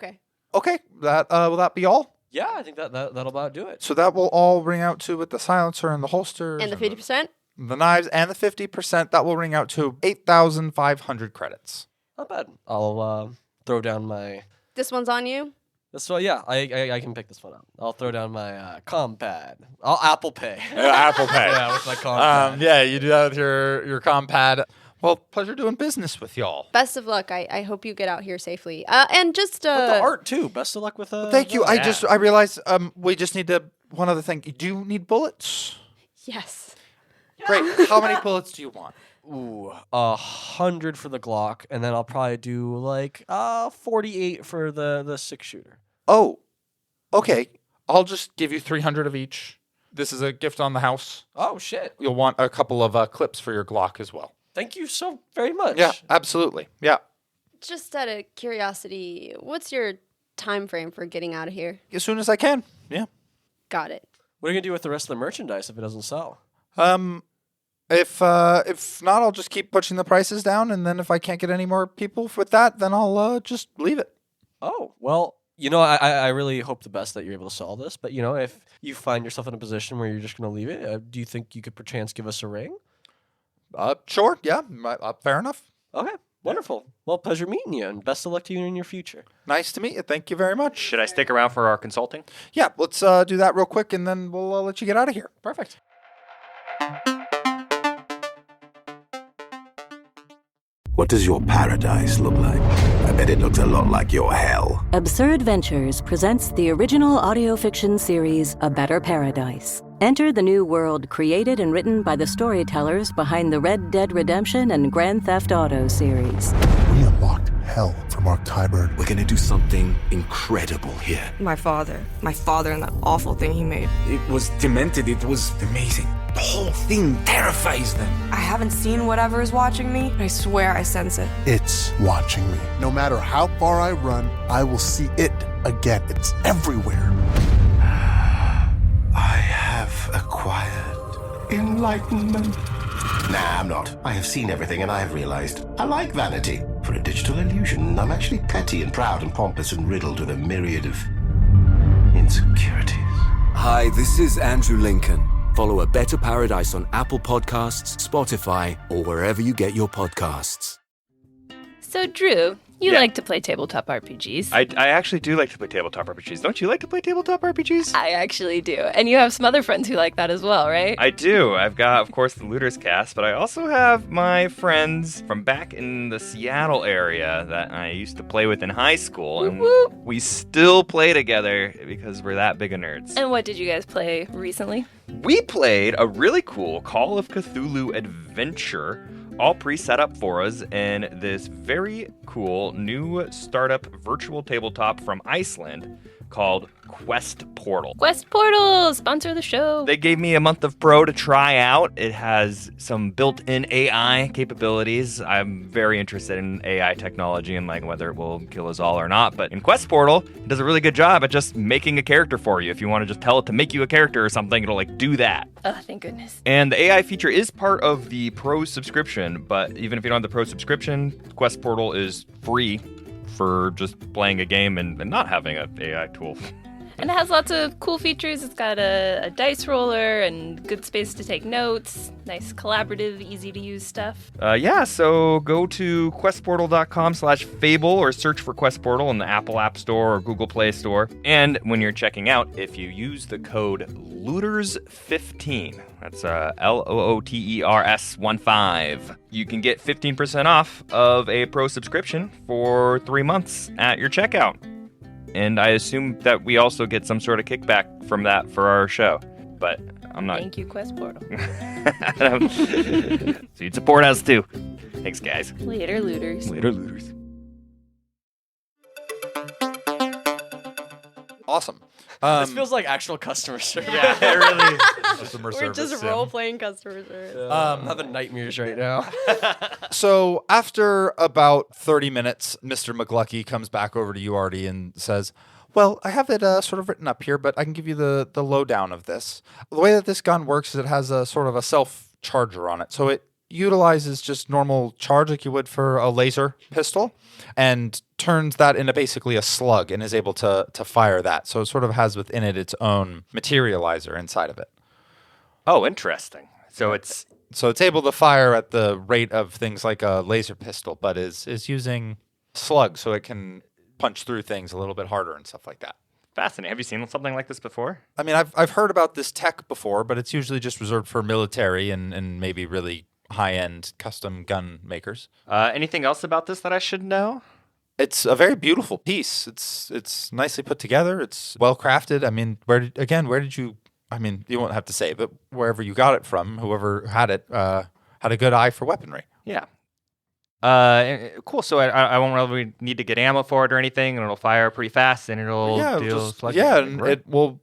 S1: Okay.
S8: That will that be all?
S6: Yeah, I think that'll about do it.
S8: So that will all ring out to with the silencer and the holsters
S1: And the 50%?
S8: the knives and the 50%. That will ring out to 8,500 credits.
S6: Not bad. I'll throw down my.
S1: This one's on you?
S6: So yeah, I can pick this one up. I'll throw down my compad. I'll Apple Pay.
S8: Apple Pay.
S6: Yeah, with my compad.
S8: Yeah, you do that with your compad. Well, pleasure doing business with y'all.
S1: Best of luck. I hope you get out here safely. And just
S6: With the art too. Best of luck with
S8: Thank you.
S6: that.
S8: I realized we just need one other thing. Do you need bullets?
S1: Yes.
S8: Great. How many bullets do you want?
S6: Ooh, 100 for the Glock, and then I'll probably do like 48 for the 6-shooter.
S8: Oh, okay. I'll just give you 300 of each. This is a gift on the house.
S6: Oh shit!
S8: You'll want a couple of clips for your Glock as well.
S6: Thank you so very much.
S8: Yeah, absolutely. Yeah.
S1: Just out of curiosity, what's your time frame for getting out of here?
S8: As soon as I can. Yeah.
S1: Got it.
S6: What are you gonna do with the rest of the merchandise if it doesn't sell?
S8: If not, I'll just keep pushing the prices down, and then if I can't get any more people with that, then I'll just leave it.
S6: Oh well. I really hope the best that you're able to sell this. But if you find yourself in a position where you're just gonna leave it, do you think you could perchance give us a ring?
S8: Sure. Yeah. Fair enough.
S6: Okay. Wonderful. Well, pleasure meeting you, and best of luck to you in your future.
S8: Nice to meet you. Thank you very much.
S5: Should I stick around for our consulting?
S8: Yeah. Let's do that real quick, and then we'll let you get out of here.
S6: Perfect.
S10: What does your paradise look like? I bet it looks a lot like your hell.
S11: Absurd Ventures presents the original audio fiction series, A Better Paradise. Enter the new world created and written by the storytellers behind the Red Dead Redemption and Grand Theft Auto series.
S12: We unlocked hell for Mark Tybert.
S10: We're gonna do something incredible here.
S13: My father and that awful thing he made.
S10: It was demented. It was amazing. The whole thing terrifies them.
S13: I haven't seen whatever is watching me, but I swear I sense it.
S12: It's watching me. No matter how far I run, I will see it again. It's everywhere.
S10: I have acquired enlightenment. Nah, I'm not. I have seen everything and I have realized I like vanity. For a digital illusion, I'm actually petty and proud and pompous and riddled with a myriad of insecurities.
S14: Hi, this is Andrew Lincoln. Follow A Better Paradise on Apple Podcasts, Spotify, or wherever you get your podcasts.
S15: So, Drew, you like to play tabletop RPGs.
S5: I actually do like to play tabletop RPGs. Don't you like to play tabletop RPGs?
S15: I actually do. And you have some other friends who like that as well, right?
S5: I do. I've got, of course, the Looters cast, but I also have my friends from back in the Seattle area that I used to play with in high school. And we still play together because we're that big of nerds.
S15: And what did you guys play recently?
S5: We played a really cool Call of Cthulhu adventure, all pre-set up for us in this very cool new startup virtual tabletop from Iceland called Quest Portal.
S15: Quest Portal, sponsor of the show.
S5: They gave me a month of pro to try out. It has some built-in AI capabilities. I'm very interested in AI technology and like whether it will kill us all or not. But in Quest Portal, it does a really good job at just making a character for you. If you want to just tell it to make you a character or something, it'll like do that.
S15: Oh, thank goodness.
S5: And the AI feature is part of the Pro subscription, but even if you don't have the Pro subscription, Quest Portal is free for just playing a game and not having an AI tool.
S15: And it has lots of cool features. It's got a dice roller and good space to take notes. Nice collaborative, easy to use stuff.
S5: So go to questportal.com/fable or search for Quest Portal in the Apple App Store or Google Play Store. And when you're checking out, if you use the code LOOTERS15, that's LOOTERS15, you can get 15% off of a pro subscription for 3 months at your checkout. And I assume that we also get some sort of kickback from that for our show. But I'm not.
S15: Thank you, Quest Portal.
S5: So you'd support us too. Thanks, guys.
S15: Later, looters.
S5: Later, looters.
S8: Awesome.
S6: This feels like actual customer service.
S5: Yeah, it really.
S8: Customer
S1: We're
S8: service
S1: just
S8: sim.
S1: role-playing customer service.
S6: I'm having nightmares right now.
S8: So after about 30 minutes, Mr. McGlucky comes back over to you, Ardi, and says, well, I have it sort of written up here, but I can give you the lowdown of this. The way that this gun works is it has a sort of a self-charger on it. So it utilizes just normal charge like you would for a laser pistol and turns that into basically a slug and is able to fire that. So it sort of has within it its own materializer inside of it.
S5: Oh, interesting. So it's
S8: able to fire at the rate of things like a laser pistol, but is using slugs so it can punch through things a little bit harder and stuff like that.
S5: fascinating. Have you seen something like this before?
S8: I mean, I've heard about this tech before, but it's usually just reserved for military and maybe really high-end custom gun makers.
S5: Anything else about this that I should know?
S8: It's a very beautiful piece. It's nicely put together. It's well crafted. I mean, where did you? I mean, you won't have to say, but wherever you got it from, whoever had it had a good eye for weaponry.
S5: Yeah. Cool. So I won't really need to get ammo for it or anything, and it'll fire pretty fast, and it'll
S8: it will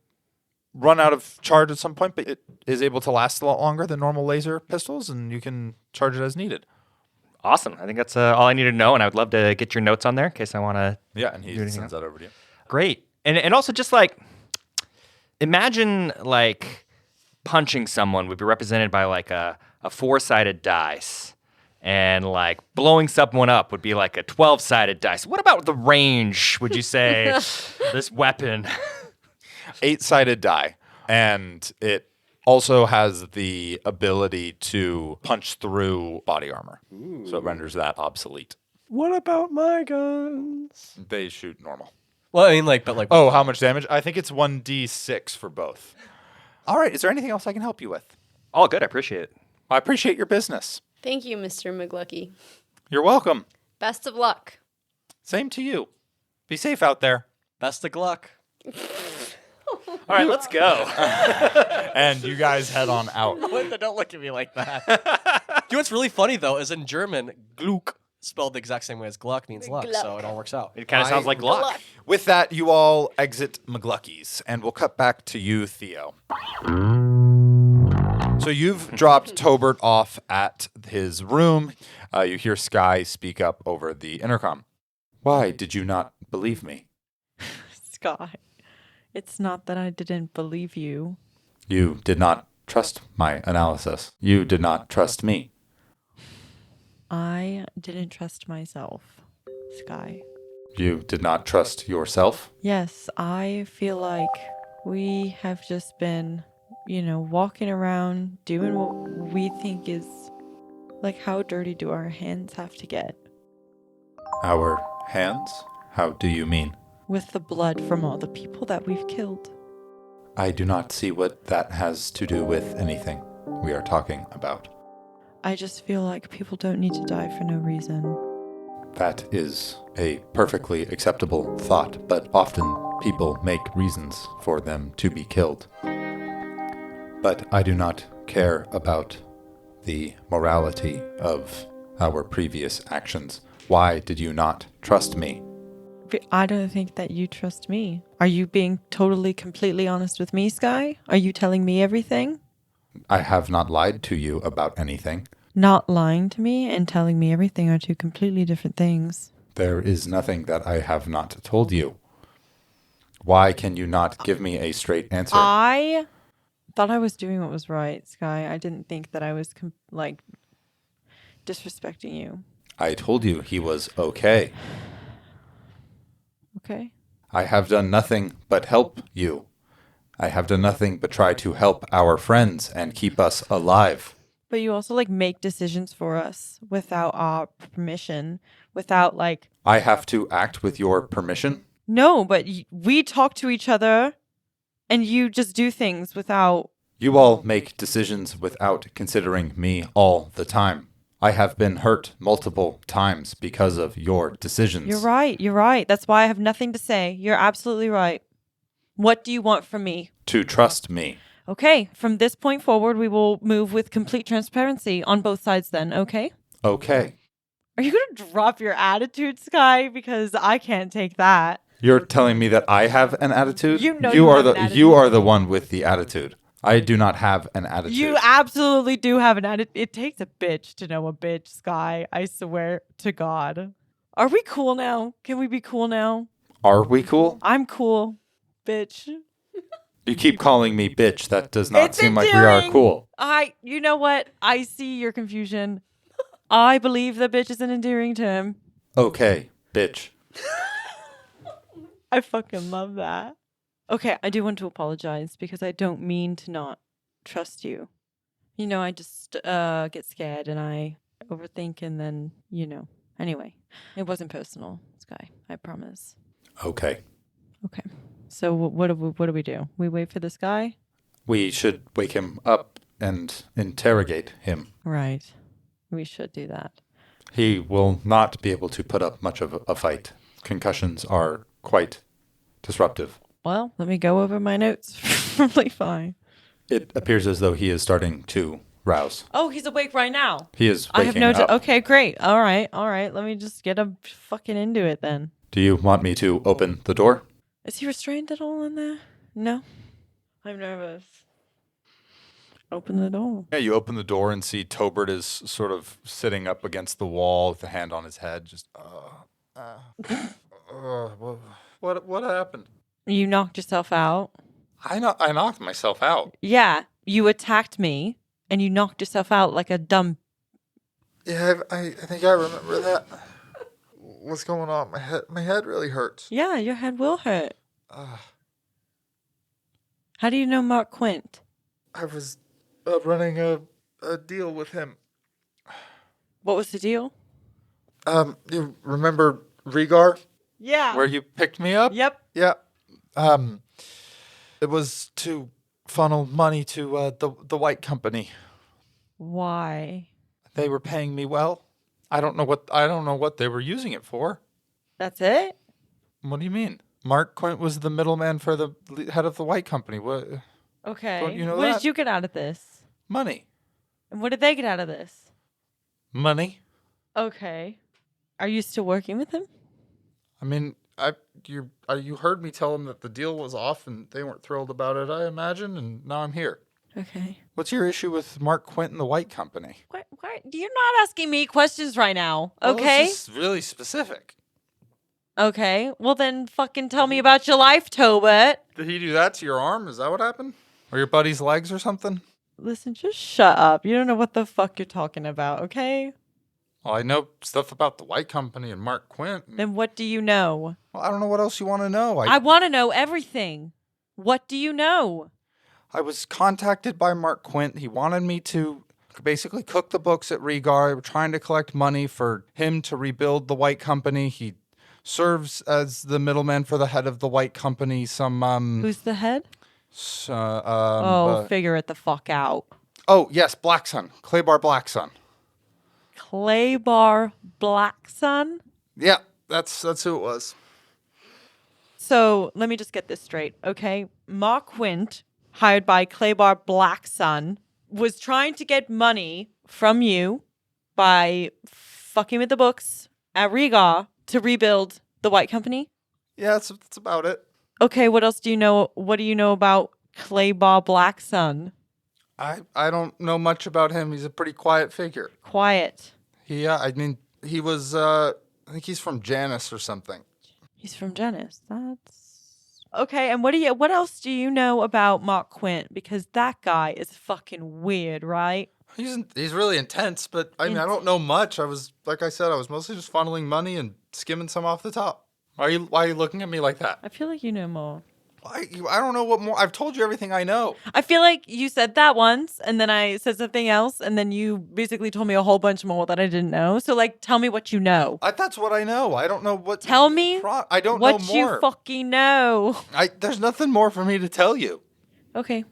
S8: run out of charge at some point, but it is able to last a lot longer than normal laser pistols, and you can charge it as needed.
S5: Awesome. I think that's all I need to know, and I would love to get your notes on there in case I want to.
S8: Yeah, and he sends that over to you.
S5: Great. And also just like imagine like punching someone would be represented by like a 4-sided dice, and like blowing someone up would be like a 12-sided dice. What about the range, would you say, this weapon?
S8: 8-sided die, and it also has the ability to punch through body armor. Ooh. So it renders that obsolete.
S6: What about my guns?
S8: They shoot normal.
S6: Well, I mean,
S8: Oh, how much damage? I think it's 1d6 for both. All right, is there anything else I can help you with?
S5: All good, I appreciate it.
S8: I appreciate your business.
S1: Thank you, Mr. McGlucky.
S8: You're welcome.
S1: Best of luck.
S8: Same to you. Be safe out there.
S6: Best of luck.
S5: All right, let's go.
S8: And you guys head on out.
S6: Melinda, don't look at me like that. You know what's really funny, though, is in German, Gluck, spelled the exact same way as Gluck, means luck, so it all works out.
S5: It kind of sounds like luck.
S8: With that, you all exit McGlucky's, and we'll cut back to you, Theo. So you've dropped Tobert off at his room. You hear Skye speak up over the intercom. Why did you not believe me?
S7: Skye, it's not that I didn't believe you.
S8: You did not trust my analysis. You did not trust me.
S7: I didn't trust myself, Skye.
S8: You did not trust yourself?
S7: Yes, I feel like we have just been, walking around doing what we think is, like, how dirty do our hands have to get?
S8: Our hands? How do you mean?
S7: With the blood from all the people that we've killed.
S8: I do not see what that has to do with anything we are talking about.
S7: I just feel like people don't need to die for no reason.
S8: That is a perfectly acceptable thought, but often people make reasons for them to be killed. But I do not care about the morality of our previous actions. Why did you not trust me?
S7: I don't think that you trust me. Are you being totally, completely honest with me, Skye? Are you telling me everything?
S8: I have not lied to you about anything.
S7: Not lying to me and telling me everything are two completely different things.
S8: There is nothing that I have not told you. Why can you not give me a straight answer?
S7: I thought I was doing what was right, Skye. I didn't think that I was, disrespecting you.
S8: I told you he was okay.
S7: Okay.
S8: I have done nothing but help you. I have done nothing but try to help our friends and keep us alive.
S7: But you also like make decisions for us without our permission, without like.
S8: I have to act with your permission?
S7: No, but we talk to each other and you just do things without.
S8: You all make decisions without considering me all the time. I have been hurt multiple times because of your decisions.
S7: You're right. You're right. That's why I have nothing to say. You're absolutely right. What do you want from me?
S8: To trust me.
S7: Okay. From this point forward, we will move with complete transparency on both sides then, okay?
S8: Okay.
S7: Are you going to drop your attitude, Sky? Because I can't take that.
S8: You're telling me that I have an attitude?
S7: You know
S8: you
S7: you
S8: are
S7: have
S8: the
S7: an attitude.
S8: You are the one with the attitude. I do not have an attitude.
S7: You absolutely do have an attitude. It takes a bitch to know a bitch, Sky. I swear to God. Are we cool now? Can we be cool now?
S8: Are we cool?
S7: I'm cool, bitch.
S8: You keep calling me bitch. That does not
S7: It's
S8: seem like we are
S7: endearing.
S8: cool.
S7: You know what? I see your confusion. I believe that bitch is an endearing term.
S8: Okay, bitch.
S7: I fucking love that. Okay, I do want to apologize because I don't mean to not trust you. You know, I just get scared and I overthink and then, Anyway, it wasn't personal, Sky. I promise.
S8: Okay.
S7: Okay. So what do we do? We wait for this guy?
S8: We should wake him up and interrogate him.
S7: Right. We should do that.
S8: He will not be able to put up much of a fight. Concussions are quite disruptive.
S7: Well, let me go over my notes from Levi.
S8: It appears as though he is starting to rouse.
S7: Oh, he's awake right now.
S8: He is
S7: I have
S8: waking
S7: no
S8: up.
S7: Okay, great. All right. Let me just get him fucking into it then.
S8: Do you want me to open the door?
S7: Is he restrained at all in there? No. I'm nervous. Open the door.
S8: Yeah, you open the door and see Tobert is sort of sitting up against the wall with a hand on his head. Just, what happened?
S7: You knocked yourself out.
S8: I knocked myself out.
S7: Yeah, you attacked me and you knocked yourself out like a dumb.
S16: Yeah, I think I remember that. What's going on? My head really hurts.
S7: Yeah, your head will hurt. How do you know Mark Quint?
S16: I was running a deal with him.
S7: What was the deal?
S16: You remember Rhaegar?
S7: Yeah.
S8: Where you picked me up?
S7: Yep.
S16: Yeah. It was to funnel money to the White Company.
S7: Why?
S8: They were paying me well. I don't know what they were using it for.
S7: That's it?
S8: What do you mean? Mark Quint was the middleman for the head of the White Company. What?
S7: Okay.
S8: Don't you know
S7: what
S8: that?
S7: did you get out of this?
S8: Money.
S7: And what did they get out of this?
S8: Money.
S7: Okay. Are you still working with him?
S16: I mean, you heard me tell them that the deal was off and they weren't thrilled about it, I imagine, and now I'm here.
S7: Okay.
S8: What's your issue with Mark Quint and the White Company?
S7: What? You're not asking me questions right now,
S8: Well,
S7: okay?
S8: this is really specific.
S7: Okay. Well, then fucking tell me about your life, Tobert.
S16: Did he do that to your arm? Is that what happened?
S8: Or your buddy's legs or something?
S7: Listen, just shut up. You don't know what the fuck you're talking about, okay?
S8: Well, I know stuff about the White Company and Mark Quint.
S7: Then what do you know?
S8: Well, I don't know what else you want to know.
S7: I want to know everything. What do you know?
S8: I was contacted by Mark Quint. He wanted me to basically cook the books at Rhaegar. We're trying to collect money for him to rebuild the White Company. He serves as the middleman for the head of the White Company.
S7: Who's the head?
S8: So,
S7: figure it the fuck out.
S8: Oh, yes, Blacksun. Claybar Blacksun.
S7: Claybar Blacksun?
S16: Yeah, that's who it was.
S7: So let me just get this straight, okay? Mark Quint, hired by Claybar Blacksun, was trying to get money from you by fucking with the books at Rhaegar to rebuild the White Company?
S16: Yeah, that's about it.
S7: Okay, what else do you know? What do you know about Claybar Blacksun?
S16: I don't know much about him. He's a pretty quiet figure.
S7: Quiet.
S16: He was I think he's from Janus or something.
S7: He's from Janus. That's okay. And what else do you know about Mark Quint? Because that guy is fucking weird, right?
S16: He's really intense, but I mean I don't know much. Like I said, I was mostly just funneling money and skimming some off the top. Why are you looking at me like that?
S7: I feel like you know more.
S16: I don't know what more. I've told you everything I know.
S7: I feel like you said that once, and then I said something else, and then you basically told me a whole bunch more that I didn't know. So, like, tell me what you know.
S16: That's what I know. I don't know what.
S7: Tell me
S16: I don't know
S7: what
S16: more.
S7: you fucking know.
S16: There's nothing more for me to tell you.
S7: Okay.
S16: Do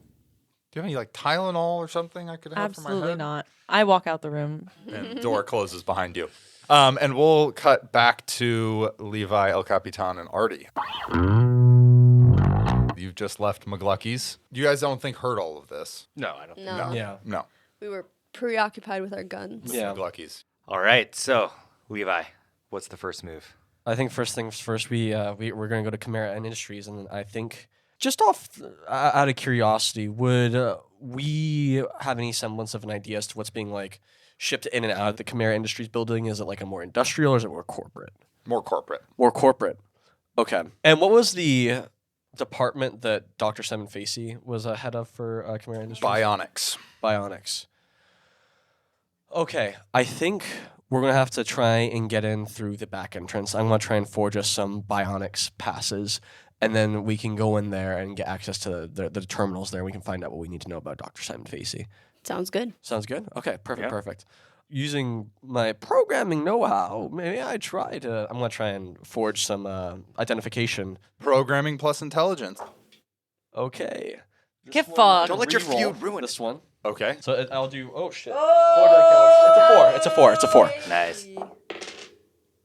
S16: you have any, like, Tylenol or something I could have for my head?
S7: Absolutely not. I walk out the room.
S8: And door closes behind you. And we'll cut back to Levi, El Capitan, and Ardi. You've just left McGlucky's. You guys don't heard all of this?
S5: No, I don't
S1: No.
S5: think so.
S6: Yeah.
S8: No.
S1: We were preoccupied with our guns.
S6: Yeah.
S8: McGlucky's.
S5: All right, so Levi, what's the first move?
S6: I think first things first, we're going to go to Chimera Industries, and I think just out of curiosity, would we have any semblance of an idea as to what's being like shipped in and out of the Chimera Industries building? Is it like a more industrial or is it more corporate?
S8: More corporate.
S6: More corporate. Okay. And what was the department that Dr. Simon Facey was head of for Chimera Industries?
S8: Bionics.
S6: Okay. I think we're going to have to try and get in through the back entrance. I'm going to try and forge us some Bionics passes, and then we can go in there and get access to the terminals there. We can find out what we need to know about Dr. Simon Facey.
S1: Sounds good.
S6: Sounds good? Okay, perfect. Using my programming know-how, maybe I'm going to try and forge some identification.
S8: Programming plus intelligence.
S6: Okay.
S7: Get fucked.
S5: Don't let your feud ruin
S6: this one.
S8: Okay.
S6: So I'll do, oh shit. 4 die counts. It's a 4.
S5: Nice.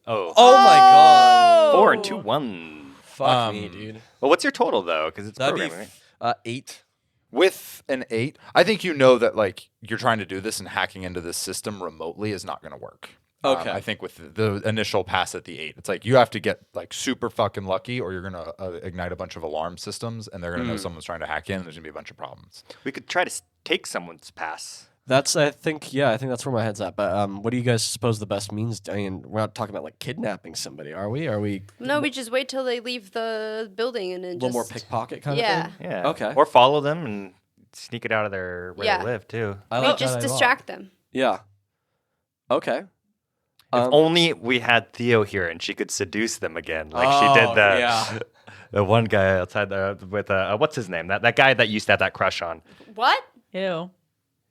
S5: Oh.
S6: Oh my god.
S5: 4 and 2 1.
S6: Fuck me, dude.
S5: Well, what's your total though? Because it's
S6: That'd
S5: programming,
S6: be
S5: right?
S6: 8.
S8: With an 8, I think you know that like you're trying to do this and hacking into this system remotely is not going to work.
S6: Okay.
S8: I think with the initial pass at the 8, it's like you have to get like super fucking lucky, or you're going to ignite a bunch of alarm systems, and they're going to know someone's trying to hack in. And there's going to be a bunch of problems.
S5: We could try to take someone's pass.
S6: I think that's where my head's at. But what do you guys suppose the best means? I mean, we're not talking about like kidnapping somebody, are we?
S1: No, we just wait till they leave the building and then
S6: a little more pickpocket kind of thing?
S5: Yeah.
S6: Okay.
S5: Or follow them and sneak it out of where
S1: Yeah.
S5: they live too.
S1: We just distract them.
S6: Yeah. Okay.
S5: If only we had Theo here and she could seduce them again, like she did the one guy outside there with what's his name? That guy that used to have that crush on.
S1: What?
S7: Ew.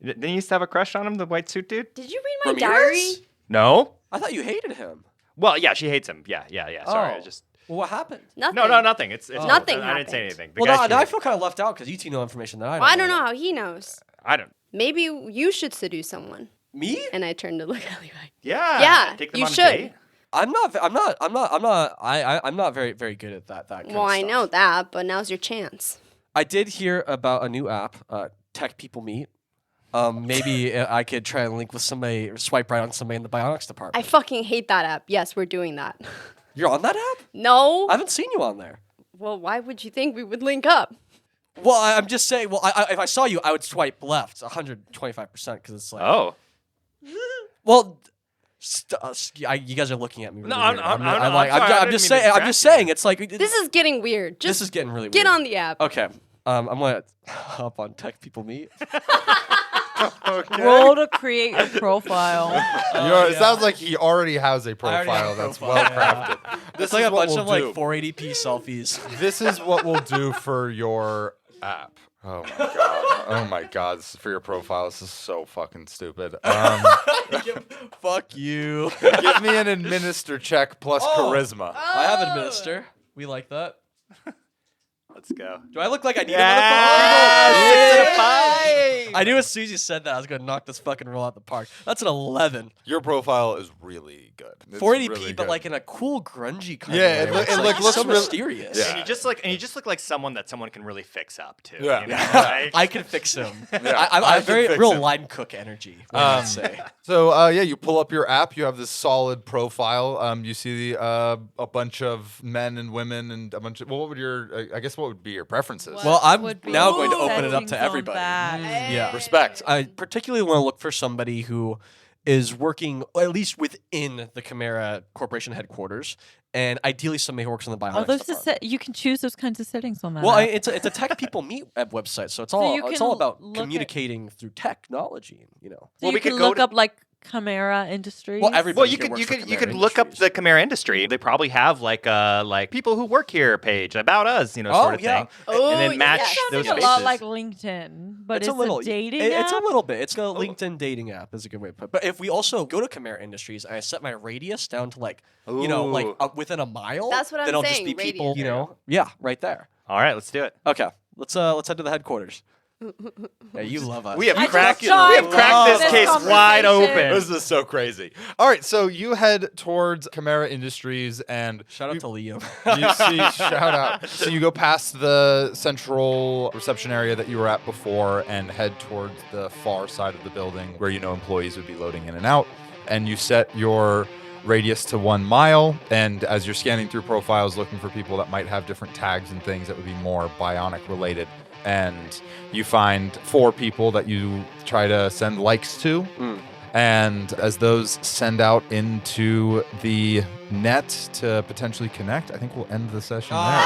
S5: Didn't you used to have a crush on him, the white suit dude?
S1: Did you read my diary?
S5: No.
S6: I thought you hated him.
S5: Well, yeah, she hates him. Yeah. Sorry, I just.
S6: Well, what happened?
S1: Nothing.
S5: No, nothing. It's
S1: nothing.
S5: I didn't say anything. The
S6: Well,
S5: guy
S6: now I feel kind of left out because you two know information that I don't.
S1: Well, I don't know how he knows.
S5: I don't.
S1: Maybe you should seduce someone.
S6: Me?
S1: And I turned to look at Levi.
S5: Yeah.
S1: Yeah.
S5: Take them
S1: You
S5: on a
S1: should.
S5: date.
S6: I'm not very good at that kind
S1: Well,
S6: of
S1: I
S6: stuff.
S1: know that, but now's your chance.
S6: I did hear about a new app, Tech People Meet. Maybe I could try and link with somebody, or swipe right on somebody in the Bionics department.
S1: I fucking hate that app. Yes, we're doing that.
S6: You're on that app?
S1: No.
S6: I haven't seen you on there.
S1: Well, why would you think we would link up?
S6: Well, I'm just saying. Well, if I saw you, I would swipe left, 125%, because it's like.
S5: Oh.
S6: Well, you guys are looking at me. Really
S5: No,
S6: weird.
S5: I'm
S6: I'm just saying. I'm just saying. It's like
S1: This is getting weird. Just
S6: this is getting really weird.
S1: get on the app.
S6: Okay. I'm gonna hop on Tech People Meet.
S8: Okay.
S7: Roll to create your profile.
S8: It sounds like he already has a profile that's well crafted.
S6: It's like a bunch of like 480p selfies.
S8: This is what we'll do for your app. Oh my god. Oh my god. This is for your profile. This is so fucking stupid.
S6: Fuck you.
S8: Give me an administer check plus charisma.
S6: I have administer. We like that.
S5: Let's go.
S6: Do I look like I need
S5: Yes!
S6: another 5? I knew as soon as you said that, I was going to knock this fucking roll out the park. That's an 11.
S8: Your profile is really good. It's
S6: 480p,
S8: really
S6: but
S8: good.
S6: like in a cool, grungy kind
S8: Yeah,
S6: of way.
S8: it looks
S6: so
S8: really-
S6: mysterious.
S8: Yeah.
S5: And you just look like someone that someone can really fix up too.
S8: Yeah.
S5: You know, like-
S6: I can fix him.
S8: Yeah,
S6: I'm
S8: I can
S6: very
S8: fix
S6: real
S8: him.
S6: line cook energy. I would say.
S8: So you pull up your app. You have this solid profile. You see a bunch of men and women and a bunch of. Well, what would be your preferences?
S6: Well, I'm
S7: would be
S6: now going to open it up
S7: settings
S6: to
S7: on
S6: everybody.
S7: that?
S6: Yeah, respect. I particularly want to look for somebody who is working at least within the Chimera Corporation headquarters, and ideally somebody who works on the Bionics department.
S7: You can choose those kinds of settings on that.
S6: Well,
S7: app.
S6: it's a Tech People Meet website, so it's
S7: So
S6: all
S7: you
S6: it's
S7: can
S6: all about
S7: look at-
S6: communicating through technology. You know.
S7: So
S5: Well,
S7: you
S5: we could
S7: can
S5: go
S7: look
S5: to-
S7: up like Chimera Industries.
S6: Well, everybody.
S5: Well, you could look up the Chimera industry. They probably have like people who work here page about us, sort of thing. And then match those
S7: It's a
S5: faces.
S7: lot like LinkedIn, but it's a dating app.
S6: It's a little bit. It's a LinkedIn dating app is a good way to put it. But if we also go to Chimera Industries and I set my radius down to within a mile,
S1: That's what I'm
S6: then I'll
S1: saying,
S6: just be people,
S1: radius.
S6: right there.
S5: All right, let's do it.
S6: Okay, let's head to the headquarters. Yeah, you love us.
S5: We have cracked this case wide open.
S8: This is so crazy. All right, so you head towards Chimera Industries and
S6: shout out to Liam.
S8: You see, shout out. So you go past the central reception area that you were at before and head towards the far side of the building where employees would be loading in and out. And you set your radius to 1 mile. And as you're scanning through profiles looking for people that might have different tags and things that would be more bionic related, and you find 4 people that you try to send likes to. And as those send out into the net to potentially connect, I think we'll end the session there.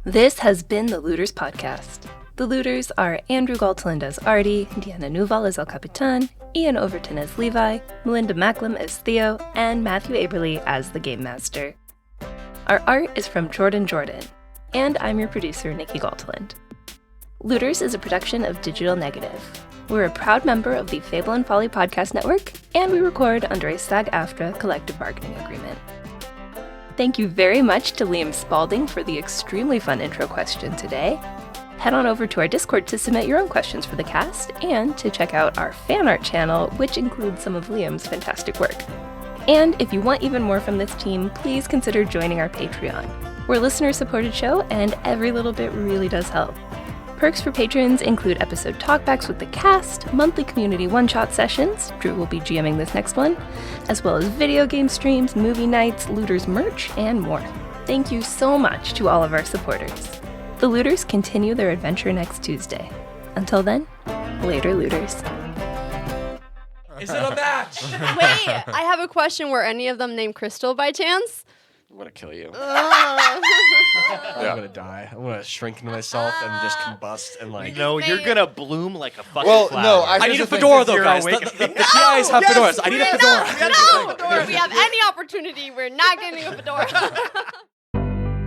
S17: This has been the Looters Podcast. The Looters are Andrew Galteland as Ardi, Deanna Núval as El Capitan, Ian Overton as Levi, Melinda Macklem as Theo, and Mathew Aberly as the Game Master. Our art is from Jordan, and I'm your producer, Nikki Galteland. Looters is a production of Digital Negative. We're a proud member of the Fable and Folly Podcast Network, and we record under a SAG-AFTRA collective bargaining agreement. Thank you very much to Liam Spalding for the extremely fun intro question today. Head on over to our Discord to submit your own questions for the cast and to check out our fan art channel, which includes some of Liam's fantastic work. And if you want even more from this team, please consider joining our Patreon. We're a listener-supported show, and every little bit really does help. Perks for patrons include episode talkbacks with the cast, monthly community one-shot sessions, Drew will be GMing this next one, as well as video game streams, movie nights, Looters merch, and more. Thank you so much to all of our supporters. The Looters continue their adventure next Tuesday. Until then, later, Looters.
S6: Is it a match?
S1: Wait, I have a question. Were any of them named Crystal by chance?
S6: I'm gonna kill you. I'm gonna die. I'm gonna shrink into myself and just combust and
S5: No, you're gonna bloom like a fucking flower.
S8: No,
S6: I need a fedora though, guys. The guys have fedoras. I need a fedora.
S1: No, if we have any opportunity, we're not getting a fedora.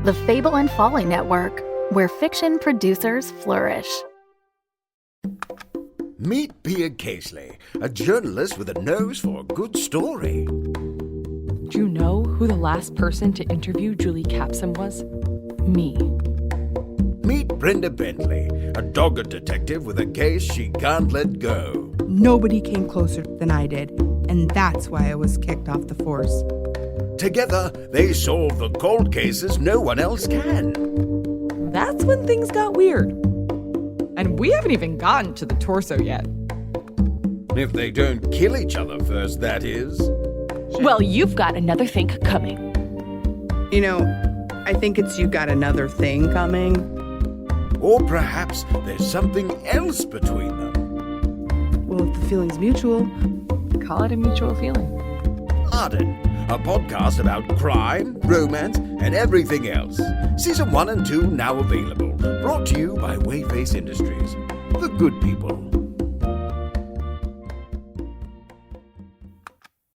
S2: The Fable and Folly Network, where fiction producers flourish.
S18: Meet Pia Casely, a journalist with a nose for a good story.
S19: Do you know who the last person to interview Julie Capson was? Me.
S18: Meet Brenda Bentley, a dogged detective with a case she can't let go.
S20: Nobody came closer than I did, and that's why I was kicked off the force.
S18: Together, they solve the cold cases no one else can.
S19: That's when things got weird. And we haven't even gotten to the torso yet.
S18: If they don't kill each other first, that is.
S19: Well, you've got another thing coming.
S20: You know, I think it's you got another thing coming.
S18: Or perhaps there's something else between them.
S20: Well, if the feeling's mutual,
S19: call it a mutual feeling.
S18: Arden, a podcast about crime, romance, and everything else. Season 1 and 2 now available. Brought to you by Wayface Industries. The good people.